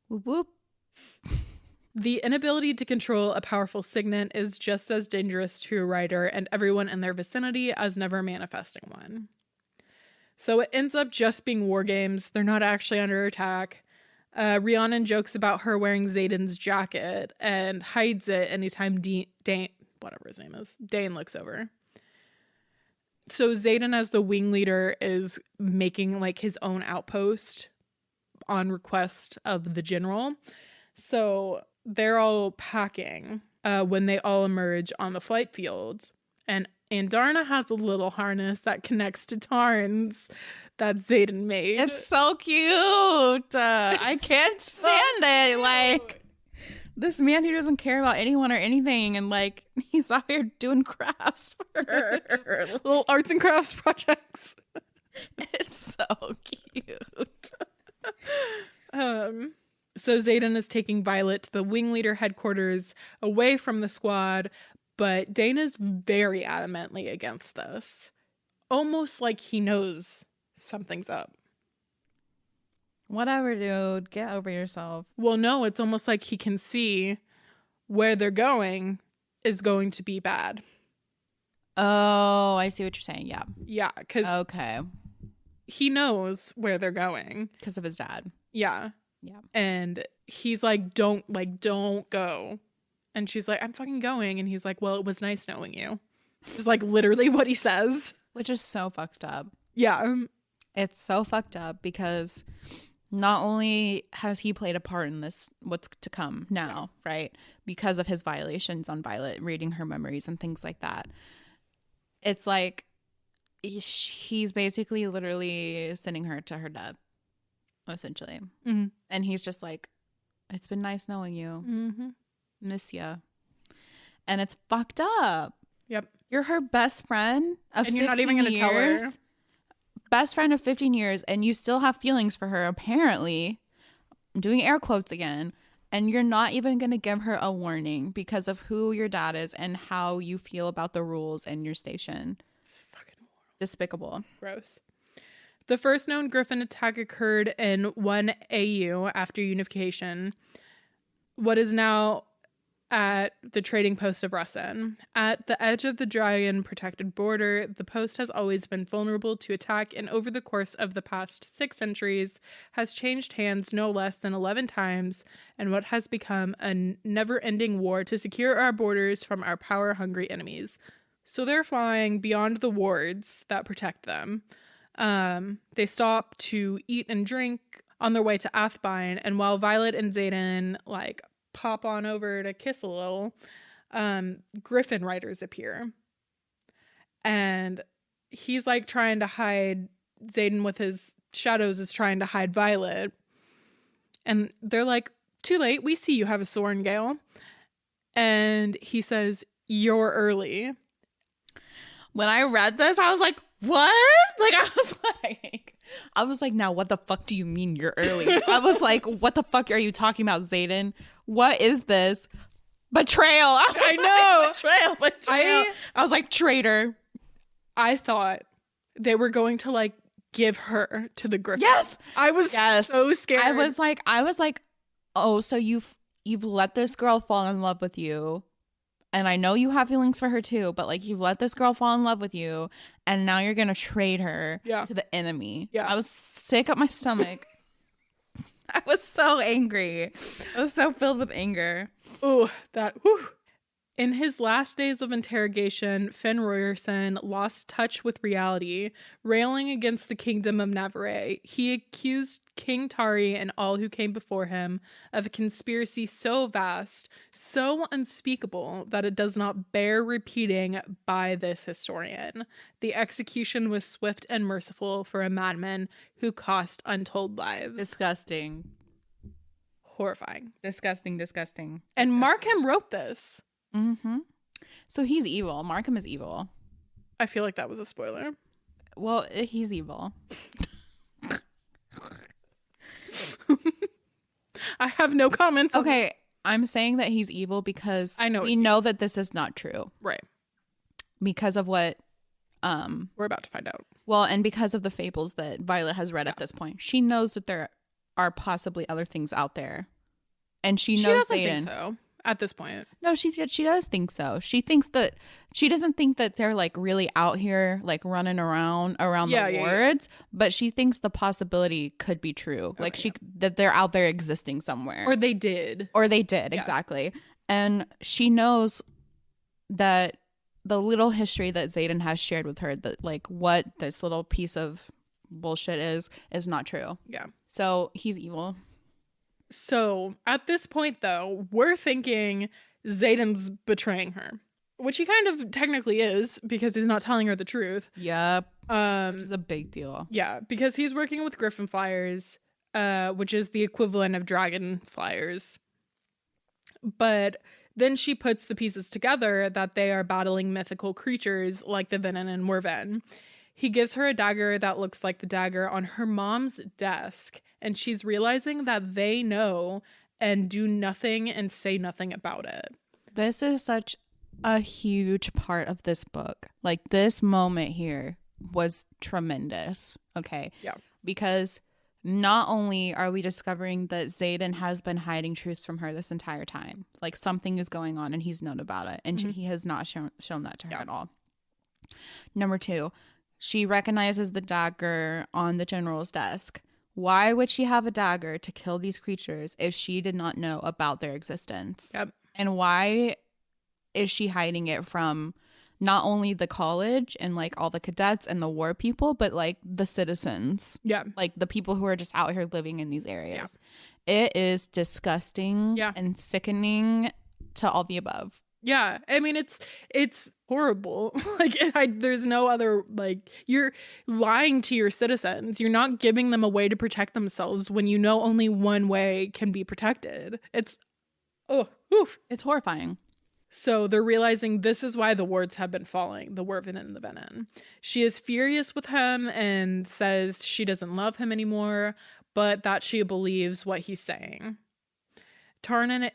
Whoop whoop. The inability to control a powerful signet is just as dangerous to a writer and everyone in their vicinity as never manifesting one. So it ends up just being war games. They're not actually under attack. Rhiannon jokes about her wearing Xaden's jacket and hides it anytime Dane, whatever his name is, Dane looks over. So Xaden, as the wing leader, is making like his own outpost on request of the general. So they're all packing when they all emerge on the flight field. And Andarna has a little harness that connects to Tarn's that Xaden made. It's so cute. I can't stand it. Like, this man who doesn't care about anyone or anything, and like he's out here doing crafts for her. Little arts and crafts projects. It's so cute. So Xaden is taking Violet to the wing leader headquarters away from the squad, but Dana's very adamantly against this. Almost like he knows something's up. Whatever, dude. Get over yourself. Well, no, it's almost like he can see where they're going is going to be bad. Oh, I see what you're saying. Yeah. Yeah, because okay, he knows where they're going. Because of his dad. Yeah. Yeah. And he's like, don't go. And she's like, I'm fucking going. And he's like, well, it was nice knowing you. It's like literally what he says. Which is so fucked up. Yeah. It's so fucked up because not only has he played a part in this, what's to come now, right? Because of his violations on Violet, reading her memories and things like that. It's like he's basically literally sending her to her death, essentially. Mm-hmm. And he's just like, it's been nice knowing you. Mm-hmm. Miss ya. And it's fucked up. Yep. You're her best friend of 15 years. And you're not even going to tell her. Best friend of 15 years, and you still have feelings for her, apparently. I'm doing air quotes again. And you're not even going to give her a warning because of who your dad is and how you feel about the rules in your station. Fucking moral. Despicable. Gross. The first known Griffin attack occurred in 1 AU after unification. What is now at the trading post of Russin. At the edge of the dragon protected border, the post has always been vulnerable to attack, and over the course of the past 6 centuries has changed hands no less than 11 times in what has become a never-ending war to secure our borders from our power-hungry enemies. So they're flying beyond the wards that protect them. They stop to eat and drink on their way to Athbine, and while Violet and Xaden pop on over to kiss a little, Griffin riders appear. And he's trying to hide, Xaden with his shadows is trying to hide Violet. And they're like, too late, we see you have a Sorengale. And he says, you're early. When I read this, I was like, what? I was like, now what the fuck do you mean you're early? I was like, what the fuck are you talking about, Xaden? What is this? Betrayal. I know. Betrayal. I was like, traitor. I thought they were going to give her to the Griffin. Yes. I was so scared. I was like, oh, so you've let this girl fall in love with you. And I know you have feelings for her too, but you've let this girl fall in love with you, and now you're gonna trade her to the enemy. Yeah. I was sick up my stomach. I was so angry. I was so filled with anger. Oh, that. Whew. In his last days of interrogation, Finn Royerson lost touch with reality, railing against the kingdom of Navarre. He accused King Tari and all who came before him of a conspiracy so vast, so unspeakable, that it does not bear repeating by this historian. The execution was swift and merciful for a madman who cost untold lives. Disgusting. Horrifying. Disgusting. And Markham wrote this. Mm-hmm. So he's evil. Markham is evil. I feel like that was a spoiler. Well, he's evil. I have no comments. Okay, I'm saying that he's evil because we know that this is not true. Right. Because of what we're about to find out. Well, and because of the fables that Violet has read at this point. She knows that there are possibly other things out there. And she knows doesn't Xaden. think so at this point. No, she does think so. She thinks that she doesn't think that they're like really out here like running around the wards, but she thinks the possibility could be true. Okay, like that they're out there existing somewhere. Or they did, exactly. And she knows that the little history that Xaden has shared with her, that like what this little piece of bullshit is not true. Yeah. So he's evil. So at this point, though, we're thinking Xaden's betraying her, which he kind of technically is because he's not telling her the truth. Yep. Which is a big deal. Yeah, because he's working with Griffin Flyers, which is the equivalent of Dragon Flyers. But then she puts the pieces together that they are battling mythical creatures like the Venin and Morven. He gives her a dagger that looks like the dagger on her mom's desk, and she's realizing that they know and do nothing and say nothing about it. This is such a huge part of this book. Like, this moment here was tremendous. Okay. Yeah. Because not only are we discovering that Xaden has been hiding truths from her this entire time, like something is going on and he's known about it, and he has not shown that to her at all. Number 2, she recognizes the dagger on the general's desk. Why would she have a dagger to kill these creatures if she did not know about their existence? Yep. And why is she hiding it from not only the college and like all the cadets and the war people, but like the citizens? Yeah. Like the people who are just out here living in these areas. Yeah. It is disgusting and sickening to all the above. Yeah, I mean, it's horrible. Like, there's no other, like, you're lying to your citizens. You're not giving them a way to protect themselves when you know only one way can be protected. It's horrifying. So they're realizing this is why the wards have been falling, the Werven and the Venin. She is furious with him and says she doesn't love him anymore, but that she believes what he's saying. Tarn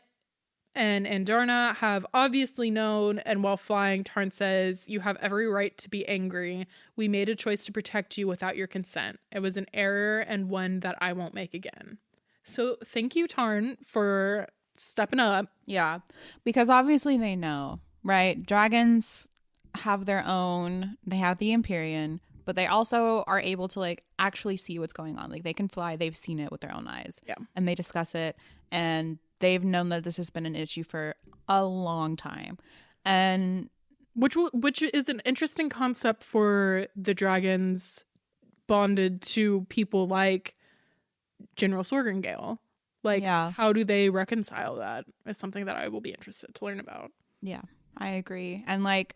and Andarna have obviously known, and while flying, Tarn says, "You have every right to be angry. We made a choice to protect you without your consent. It was an error and one that I won't make again." So thank you, Tarn, for stepping up. Yeah, because obviously they know, right? Dragons have their own, they have the Empyrean, but they also are able to like actually see what's going on. Like they can fly, they've seen it with their own eyes. Yeah. And they discuss it, and they've known that this has been an issue for a long time. And which is an interesting concept for the dragons bonded to people like General Sorgengale. Like, how do they reconcile that is something that I will be interested to learn about. Yeah, I agree. And like,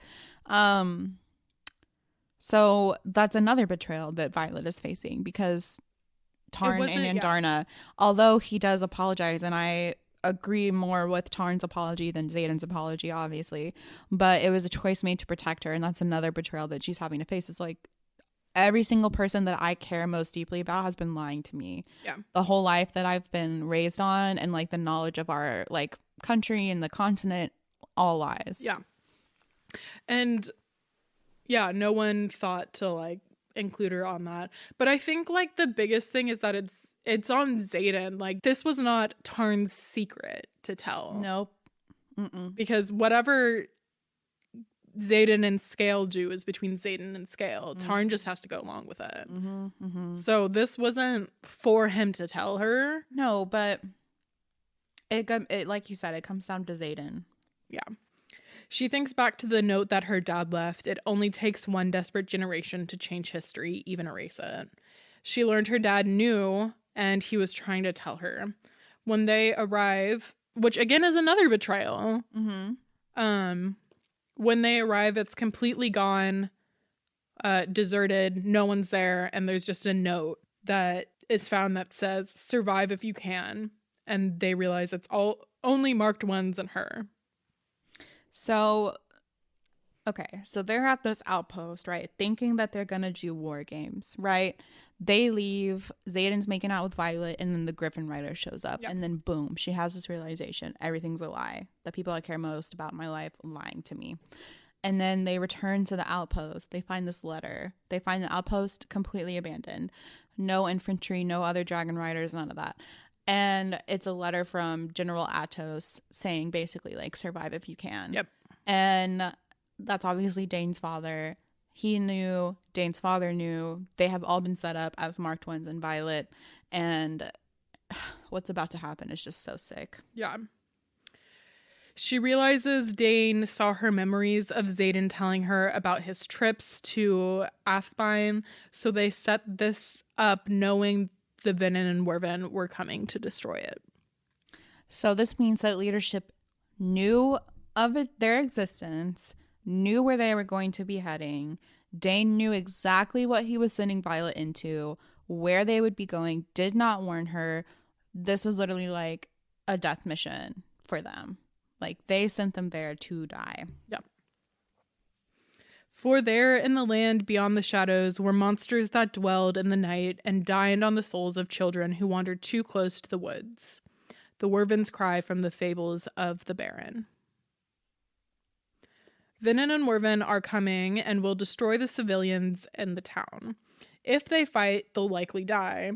so that's another betrayal that Violet is facing, because Tarn and Andarna, although he does apologize, and I agree more with Tarn's apology than Xaden's apology, obviously, but it was a choice made to protect her, and that's another betrayal that she's having to face. It's like, every single person that I care most deeply about has been lying to me. Yeah. The whole life that I've been raised on, and like the knowledge of our like country and the continent, all lies. Yeah. And yeah, no one thought to like include her on that. But I think like the biggest thing is that it's on Xaden. Like, this was not Tarn's secret to tell. Nope. Mm-mm. Because whatever Xaden and Scale do is between Xaden and Scale. Tarn just has to go along with it. Mm-hmm, mm-hmm. So this wasn't for him to tell her. No, but it like you said, it comes down to Xaden. Yeah. She thinks back to the note that her dad left. It only takes one desperate generation to change history, even erase it. She learned her dad knew, and he was trying to tell her. When they arrive, which again is another betrayal. When they arrive, it's completely gone, deserted, no one's there, and there's just a note that is found that says, "Survive if you can." And they realize it's all only marked ones and her. So, okay, so they're at this outpost, right? Thinking that they're gonna do war games, right? They leave, Xaden's making out with Violet, and then the Griffin Rider shows up. Yep. And then boom, she has this realization. Everything's a lie. The people I care most about in my life lying to me. And then they return to the outpost. They find this letter. They find the outpost completely abandoned. No infantry, no other dragon riders, none of that. And it's a letter from General Atos saying basically like, survive if you can. Yep. And that's obviously Dane's father. He knew, Dane's father knew. They have all been set up as marked ones in Violet. And what's about to happen is just so sick. Yeah. She realizes Dane saw her memories of Xaden telling her about his trips to Athbine. So they set this up knowing the Venin and Werven were coming to destroy it. So this means that leadership knew of their existence, knew where they were going to be heading. Dane knew exactly what he was sending Violet into, where they would be going, did not warn her. This was literally like a death mission for them. Like, they sent them there to die. Yep. For there in the land beyond the shadows were monsters that dwelled in the night and dined on the souls of children who wandered too close to the woods. The Werven's cry from the fables of the Baron. Venin and Werven are coming and will destroy the civilians in the town. If they fight, they'll likely die.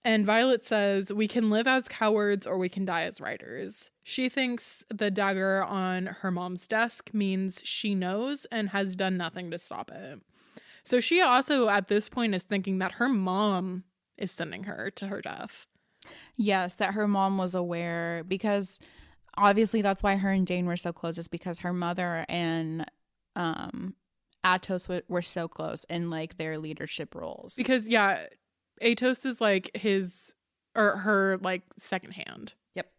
And Violet says, we can live as cowards or we can die as riders. She thinks the dagger on her mom's desk means she knows and has done nothing to stop it. So she also, at this point, is thinking that her mom is sending her to her death. Yes, that her mom was aware, because obviously that's why her and Dane were so close, is because her mother and Atos were so close in like their leadership roles. Because, yeah, Atos is like his or her like second hand. Yep.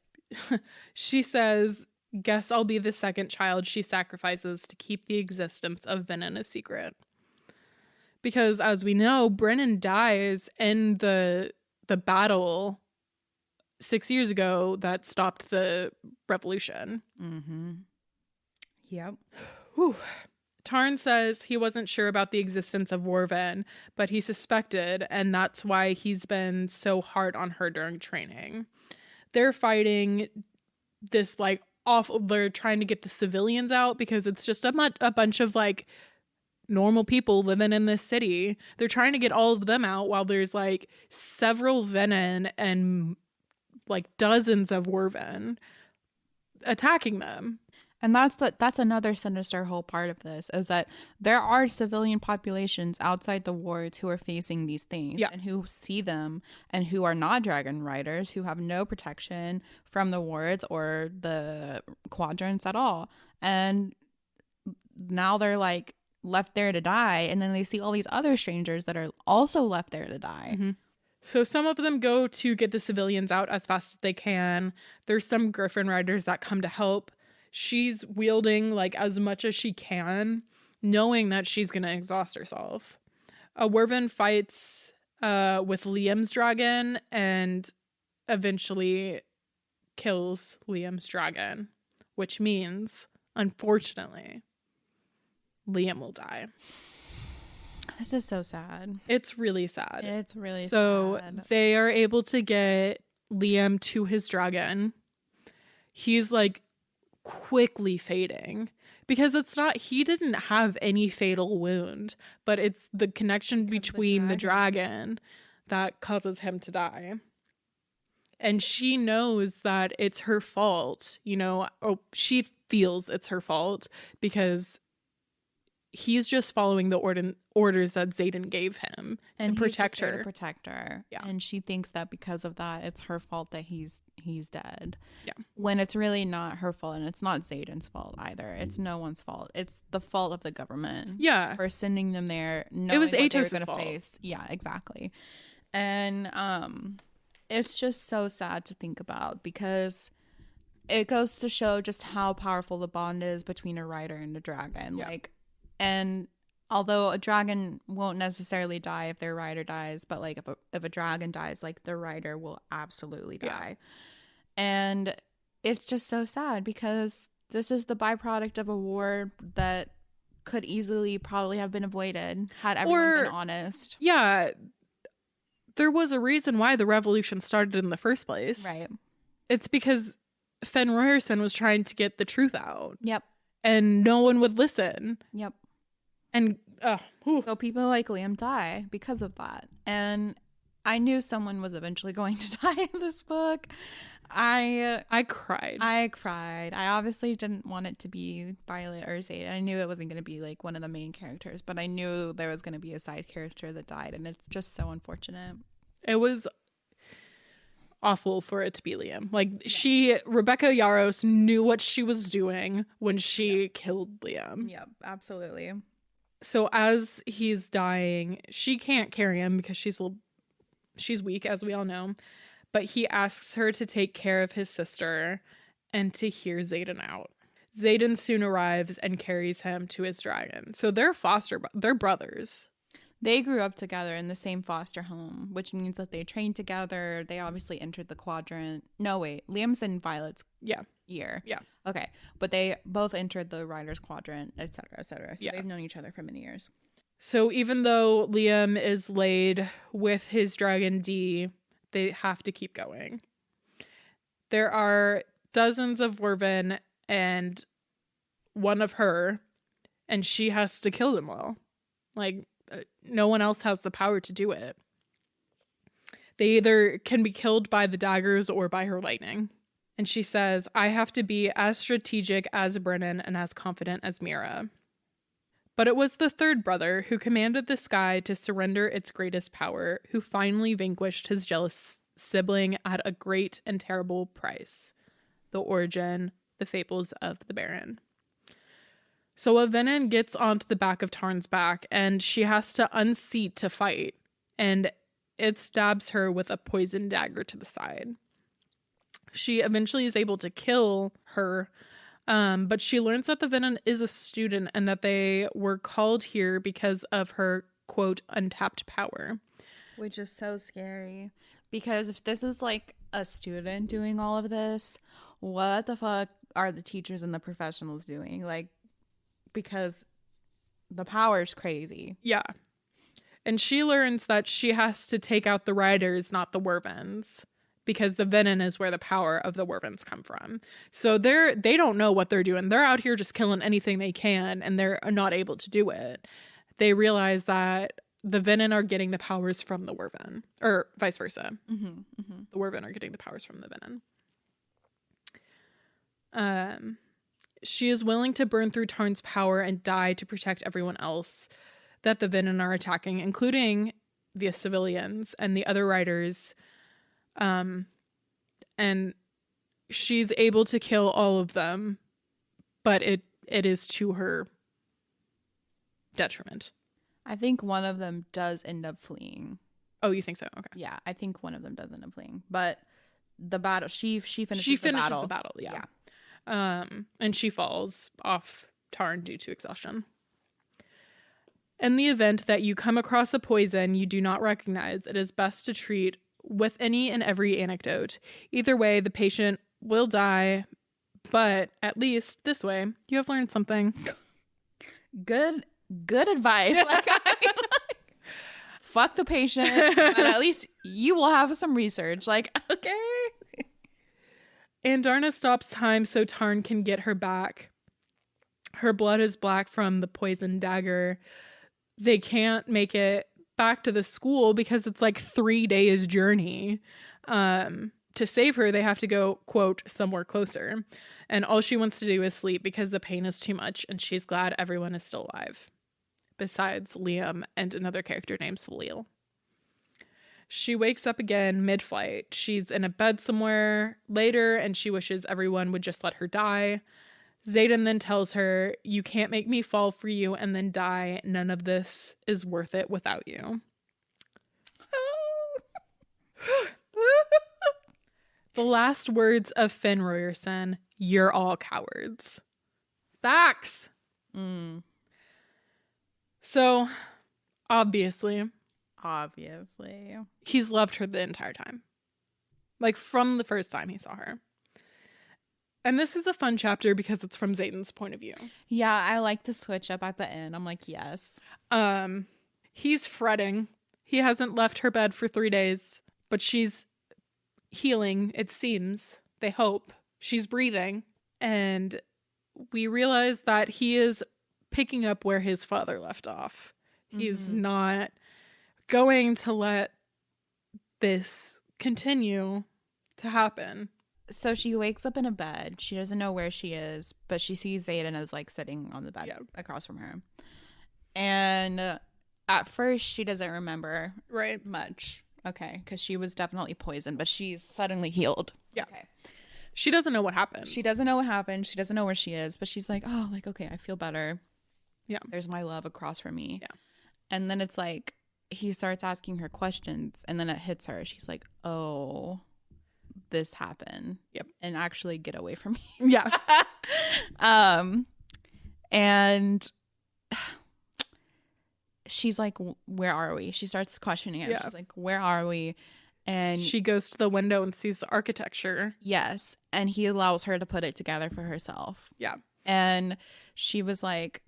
She says, guess I'll be the second child she sacrifices to keep the existence of Venin a secret. Because as we know, Brennan dies in the battle 6 years ago that stopped the revolution. Mm-hmm. Yep. Whew. Tarn says he wasn't sure about the existence of Werven, but he suspected, and that's why he's been so hard on her during training. They're fighting this, like, awful... They're trying to get the civilians out because it's just a bunch of, like, normal people living in this city. They're trying to get all of them out while there's, like, several Venin and, like, dozens of Werven attacking them. And that's another sinister whole part of this, is that there are civilian populations outside the wards who are facing these things, and who see them and who are not dragon riders, who have no protection from the wards or the quadrants at all. And now they're like left there to die. And then they see all these other strangers that are also left there to die. Mm-hmm. So some of them go to get the civilians out as fast as they can. There's some Griffin riders that come to help. She's wielding like as much as she can, knowing that she's going to exhaust herself. Werven fights with Liam's dragon and eventually kills Liam's dragon, which means, unfortunately, Liam will die. This is so sad. It's really sad. It's really sad. So they are able to get Liam to his dragon. He's like quickly fading because he didn't have any fatal wound, but it's the connection between the dragon that causes him to die. And she knows that it's her fault, she feels it's her fault because he's just following the orders that Xaden gave him and to protect her. To protect her. Yeah. And she thinks that because of that, it's her fault that he's dead. Yeah. When it's really not her fault, and it's not Xaden's fault either. It's no one's fault. It's the fault of the government. Yeah. For sending them there, knowing it was what they were Atos' going to fault. face. Yeah, exactly. And it's just so sad to think about, because it goes to show just how powerful the bond is between a rider and a dragon. Yeah. And although a dragon won't necessarily die if their rider dies, but like if a dragon dies, like the rider will absolutely die. And it's just so sad, because this is the byproduct of a war that could easily probably have been avoided had everyone been honest. Yeah. There was a reason why the revolution started in the first place. Right. It's because Fen Royerson was trying to get the truth out. Yep. And no one would listen. Yep. And so people like Liam die because of that. And I knew someone was eventually going to die in this book. I cried. I obviously didn't want it to be Violet or Xaden. I knew it wasn't going to be like one of the main characters, but I knew there was going to be a side character that died, and it's just so unfortunate. It was awful for it to be Liam. Like, Rebecca Yarros knew what she was doing when she killed Liam. Yep, absolutely. So as he's dying, she can't carry him because she's weak, as we all know. But he asks her to take care of his sister and to hear Xaden out. Xaden soon arrives and carries him to his dragon. So they're brothers. They grew up together in the same foster home, which means that they trained together. They obviously entered the quadrant. No, wait. Liam's in Violet's year. Yeah. Okay. But they both entered the Rider's Quadrant, et cetera, et cetera. So they've known each other for many years. So even though Liam is laid with his dragon D, they have to keep going. There are dozens of Werven and one of her, and she has to kill them all. Like, no one else has the power to do it. They either can be killed by the daggers or by her lightning. And she says, I have to be as strategic as Brennan and as confident as Mira. But it was the third brother who commanded the sky to surrender its greatest power, who finally vanquished his jealous sibling at a great and terrible price. The origin, the fables of the Baron. So Avenin gets onto the back of Tarn's back, and she has to unseat to fight, and it stabs her with a poison dagger to the side. She eventually is able to kill her, but she learns that the Venin is a student and that they were called here because of her, quote, untapped power. Which is so scary, because if this is like a student doing all of this, what the fuck are the teachers and the professionals doing? Like, because the power's crazy. Yeah. And she learns that she has to take out the riders, not the Wervens, because the Venin is where the power of the Wervens come from. So they don't know what they're doing. They're out here just killing anything they can, and they're not able to do it. They realize that the Venin are getting the powers from the Werven, or vice versa. Mm-hmm, mm-hmm. The Werven are getting the powers from the Venin. She is willing to burn through Tarn's power and die to protect everyone else that the Venin are attacking, including the civilians and the other riders. And she's able to kill all of them, but it is to her detriment. I think one of them does end up fleeing. Oh, you think so? Okay. Yeah, I think one of them does end up fleeing. But the battle, she finishes the battle. Yeah. And she falls off Tarn due to exhaustion. In the event that you come across a poison you do not recognize, it is best to treat with any and every antidote. Either way, the patient will die, but at least this way, you have learned something. Good advice. Fuck the patient, but at least you will have some research. Like, okay. Andarna stops time so Tarn can get her back. Her blood is black from the poison dagger. They can't make it back to the school because it's like 3 days journey. To save her, they have to go, quote, somewhere closer. And all she wants to do is sleep because the pain is too much, and she's glad everyone is still alive. besides Liam and another character named Salil. She wakes up again mid-flight. She's in a bed somewhere later, and she wishes everyone would just let her die. Xaden then tells her, "You can't make me fall for you and then die. None of this is worth it without you." The last words of Finn Royerson, "You're all cowards." Facts. So, obviously, he's loved her the entire time. Like, from the first time he saw her. And this is a fun chapter because it's from Xaden's point of view. Yeah, I like the switch up at the end. I'm like, yes. He's fretting. He hasn't left her bed for 3 days, but she's healing, it seems. They hope. She's breathing. And we realize that he is picking up where his father left off. He's not going to let this continue to happen. So she wakes up in a bed. She doesn't know where she is, but she sees Xaden as like sitting on the bed across from her. And at first she doesn't remember much. Okay, because she was definitely poisoned, but she's suddenly healed. Yeah. Okay. She doesn't know what happened. She doesn't know what happened. She doesn't know where she is, but she's like, oh, like, okay, I feel better. Yeah. There's my love across from me. Yeah. And then it's like, he starts asking her questions, and then it hits her. She's like, oh, this happened. Yep. And actually get away from me. Yeah. And she's like, where are we? She starts questioning him. Yeah. She's like, where are we? And she goes to the window and sees the architecture. Yes. And he allows her to put it together for herself. Yeah. And she was like,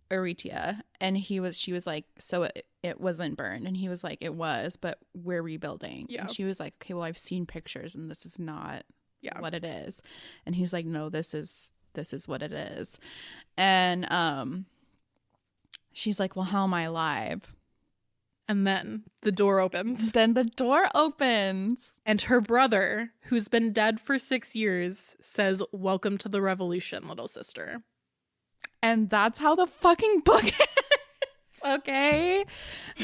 Eritrea. And she was like, so it wasn't burned. And he was like, it was, but we're rebuilding. Yeah. And she was like, okay, well, I've seen pictures and this is not what it is. And he's like, no, this is what it is. And she's like, well, how am I alive? And then the door opens. And her brother, who's been dead for 6 years, says, "Welcome to the revolution, little sister." And that's how the fucking book ends. Okay?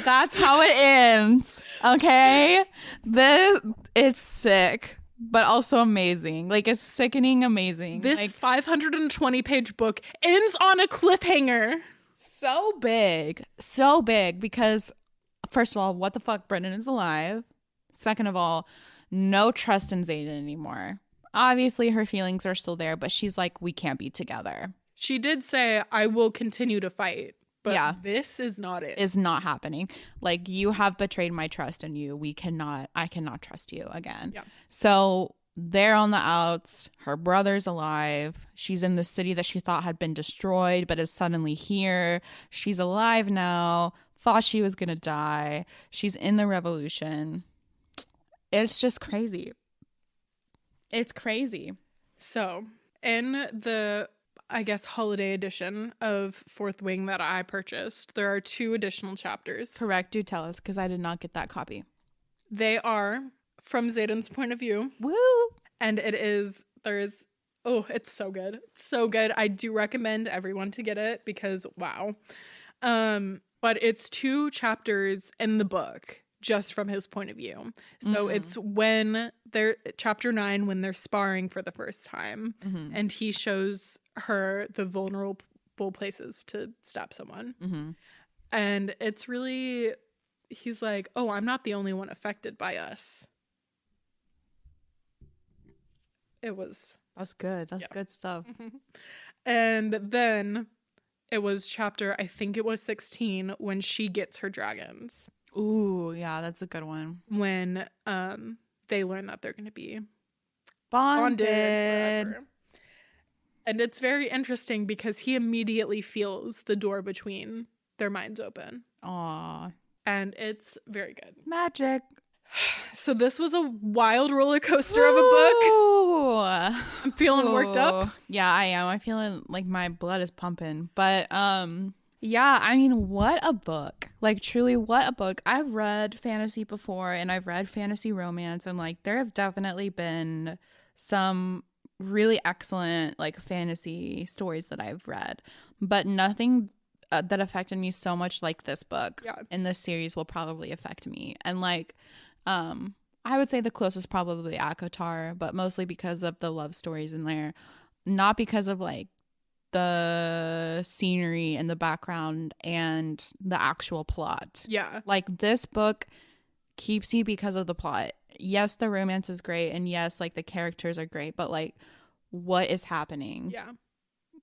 That's how it ends. Okay? It's sick, but also amazing. Like, it's sickening amazing. This like, 520-page book ends on a cliffhanger. So big because first of all, what the fuck, Brendan is alive. Second of all, no trust in Xaden anymore. Obviously her feelings are still there, but she's like, we can't be together. She did say, I will continue to fight, but this is not it. Is not happening. Like, you have betrayed my trust in you. I cannot trust you again. Yeah. So they're on the outs. Her brother's alive. She's in the city that she thought had been destroyed, but is suddenly here. She's alive now. Thought she was going to die. She's in the revolution. It's just crazy. It's crazy. So, in the, I guess, holiday edition of Fourth Wing that I purchased, there are 2 additional chapters. Correct. Do tell us, because I did not get that copy. They are from Xaden's point of view. Woo! And it's so good. It's so good. I do recommend everyone to get it because, wow. But it's 2 chapters in the book just from his point of view. So it's when they're chapter 9, when they're sparring for the first time, and he shows her the vulnerable places to stab someone. And it's really, he's like, oh, I'm not the only one affected by us. That's good. That's good stuff. And then it was chapter, I think it was 16, when she gets her dragons. Ooh, yeah, that's a good one. When they learn that they're going to be bonded forever. And it's very interesting because he immediately feels the door between their minds open. Aww. And it's very good. Magic. So this was a wild roller coaster of a book. I'm feeling worked up. Yeah, I am. I'm feeling like my blood is pumping. But yeah, I mean, what a book. Like, truly, what a book. I've read fantasy before, and I've read fantasy romance, and like there have definitely been some really excellent like fantasy stories that I've read, but nothing that affected me so much, like this book Yeah. in this series will probably affect me. And like, I would say the closest probably ACOTAR, but mostly because of the love stories in there, not because of like the scenery and the background and the actual plot. Yeah. Like this book keeps you because of the plot. Yes, the romance is great, and yes, like the characters are great, but like what is happening? Yeah.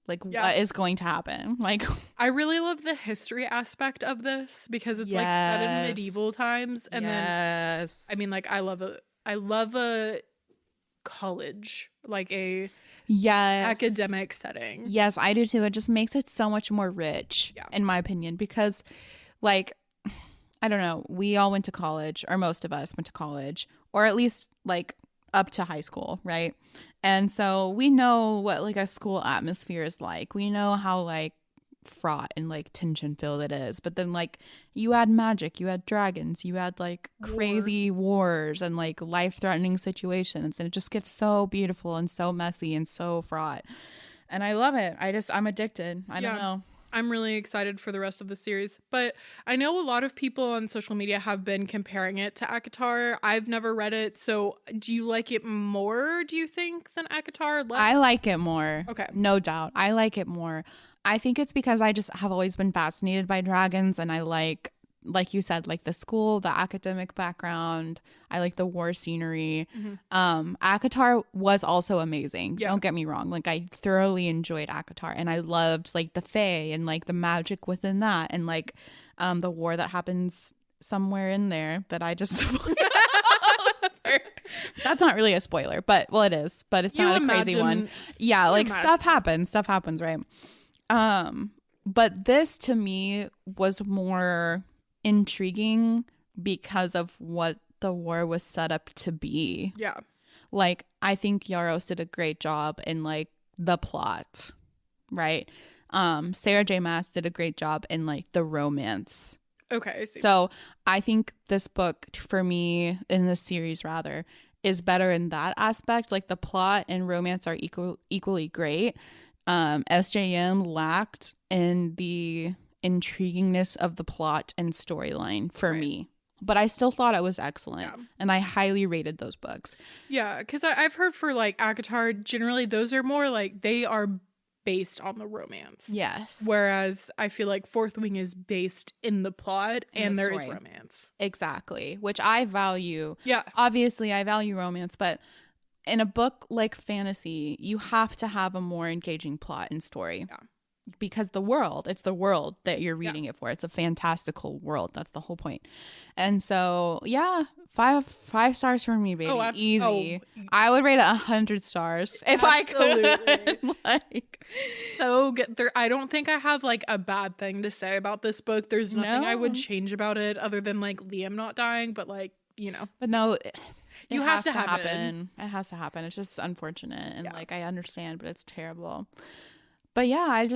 Like what is going to happen? Like I really love the history aspect of this because it's like set in medieval times, and then I mean, like I love a college, like a academic setting. Yes, I do too. It just makes it so much more rich, in my opinion, because like I don't know, we all went to college, or most of us went to college, or at least like up to high school, right? And so we know what like a school atmosphere is like. We know how like fraught and like tension filled it is. But then like you had magic, you had dragons, you had like crazy wars and like life threatening situations, and it just gets so beautiful and so messy and so fraught. And I love it. I'm addicted. I don't know. I'm really excited for the rest of the series. But I know a lot of people on social media have been comparing it to ACOTAR. I've never read it. So do you like it more, do you think, than ACOTAR? I like it more. Okay. No doubt. I like it more. I think it's because I just have always been fascinated by dragons, and I like you said, like the school, the academic background. I like the war scenery. ACOTAR was also amazing. Yeah. Don't get me wrong. Like I thoroughly enjoyed ACOTAR, and I loved like the Fae and like the magic within that, and like the war that happens somewhere in there that I just that's not really a spoiler, but well it is, but it's not a crazy one. Yeah, like stuff happens, right? But this to me was more intriguing because of what the war was set up to be. Yeah. Like I think Yarros did a great job in like the plot, right? Sarah J. Maas did a great job in like the romance. Okay, I see. So I think this book for me, in this series rather, is better in that aspect. Like the plot and romance are equally great. SJM lacked in the intriguingness of the plot and storyline for me, but I still thought it was excellent, and I highly rated those books. Yeah, because I've heard for like ACOTAR, generally those are more like they are based on the romance. Yes, whereas I feel like Fourth Wing is based in the plot and there is romance. Exactly, which I value. Yeah, obviously I value romance, but in a book like fantasy, you have to have a more engaging plot and story. Yeah. Because it's the world that you're reading it for. It's a fantastical world. That's the whole point. And so, yeah, five stars for me, baby. Easy. I would rate it 100 stars if I could. Like, so good. I don't think I have like a bad thing to say about this book. There's nothing I would change about it other than like Liam not dying, but like, you know. But no, you have to happen. It has to happen. It's just unfortunate, and like I understand, but it's terrible. But yeah,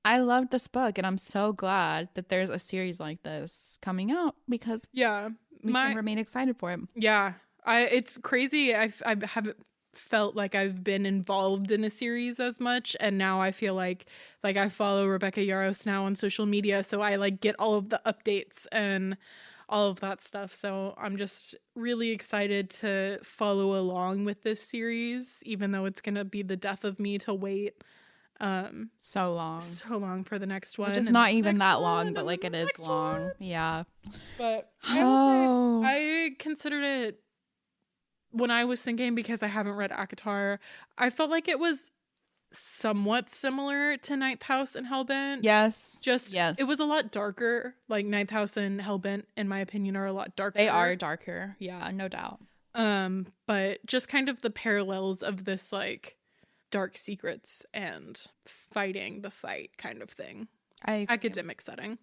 I loved this book, and I'm so glad that there's a series like this coming out, because we can remain excited for it. Yeah, it's crazy. I haven't felt like I've been involved in a series as much, and now I feel like I follow Rebecca Yarros now on social media, so I like get all of the updates and all of that stuff. So I'm just really excited to follow along with this series, even though it's gonna be the death of me to wait so long for the next one. Which is not even that long, but like it is long. Yeah. But I considered it, when I was thinking, because I haven't read ACOTAR, I felt like it was somewhat similar to Ninth House and Hellbent. Yes. It was a lot darker. Like Ninth House and Hellbent, in my opinion, are a lot darker. They are darker. Yeah, no doubt. But just kind of the parallels of this like dark secrets and fighting the fight kind of thing. Academic setting.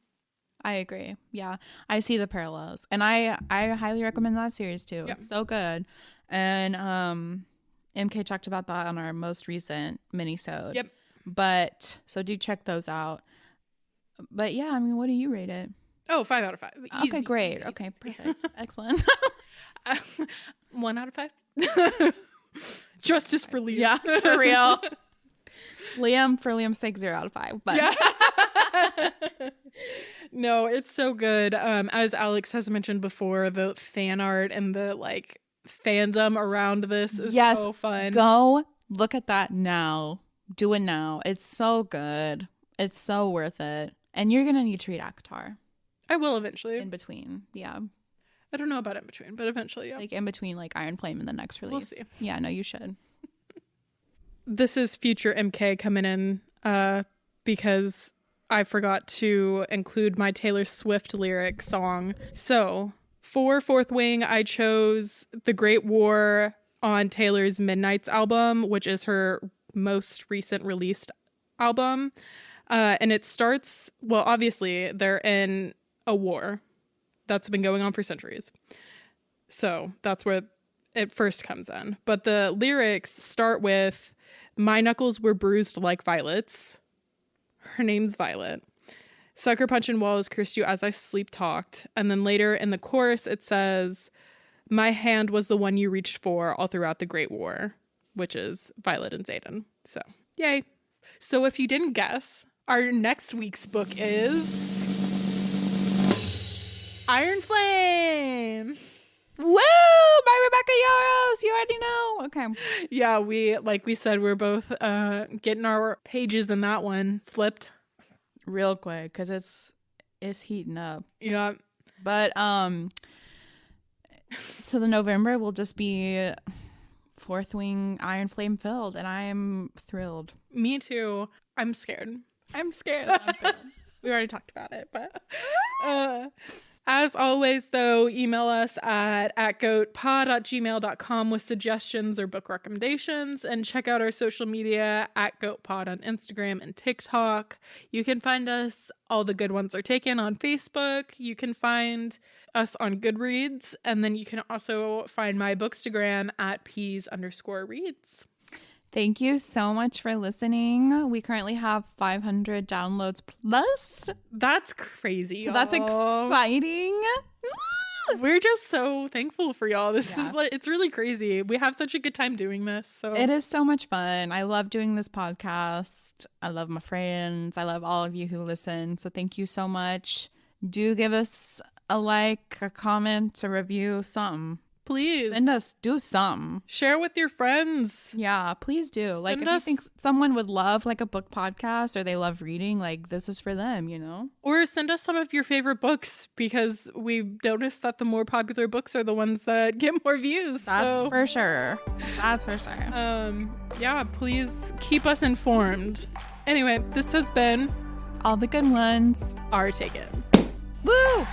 I agree. Yeah, I see the parallels, and I highly recommend that series too. Yeah. It's so good. And MK talked about that on our most recent mini-sode. Yep. But so do check those out. But yeah, I mean, what do you rate it? Oh, 5 out of 5. Easy, okay, great. Easy. Okay, perfect. Excellent. 1 out of 5. Justice for Liam. Yeah, for real. For Liam's sake, 0 out of 5. But No, it's so good. As Alex has mentioned before, the fan art and the like fandom around this is so fun. Go look at that now. Do it now. It's so good. It's so worth it. And you're gonna need to read ACOTAR. I will eventually. In between, yeah. I don't know about in between, but eventually, yeah. Like in between, like Iron Flame and the next release. We'll see. Yeah, no, you should. This is future MK coming in because I forgot to include my Taylor Swift lyric song. So for Fourth Wing, I chose The Great War on Taylor's Midnight's album, which is her most recent released album. And it starts, well, obviously they're in a war that's been going on for centuries. So that's where it first comes in. But the lyrics start with, "My knuckles were bruised like violets. Her name's Violet. Sucker punching walls cursed you as I sleep talked." And then later in the chorus it says, "My hand was the one you reached for all throughout the Great War," which is Violet and Xaden. So, yay. So if you didn't guess, our next week's book is Iron Flame. Woo! By Rebecca Yarros. You already know. Okay. Yeah, we said, we're both getting our pages in that one flipped real quick because it's heating up. Yeah. But so the November will just be Fourth Wing Iron Flame filled, and I'm thrilled. Me too. I'm scared. I'm scared. We already talked about it, but as always, though, email us at goatpod@gmail.com with suggestions or book recommendations, and check out our social media at goatpod on Instagram and TikTok. You can find us, all the good ones are taken, on Facebook. You can find us on Goodreads, and then you can also find my bookstagram at @peas_reads. Thank you so much for listening. We currently have 500 downloads plus. That's crazy. So that's exciting. We're just so thankful for y'all. This is like, it's really crazy. We have such a good time doing this. So it is so much fun. I love doing this podcast. I love my friends. I love all of you who listen. So thank you so much. Do give us a like, a comment, a review, something. Please. Send us, do some. Share with your friends. Yeah, please do. Like, if you think someone would love like a book podcast or they love reading, like this is for them, you know? Or send us some of your favorite books, because we've noticed that the more popular books are the ones that get more views. That's for sure. That's for sure. Yeah, please keep us informed. Anyway, this has been All the Good Ones Are Taken. Woo!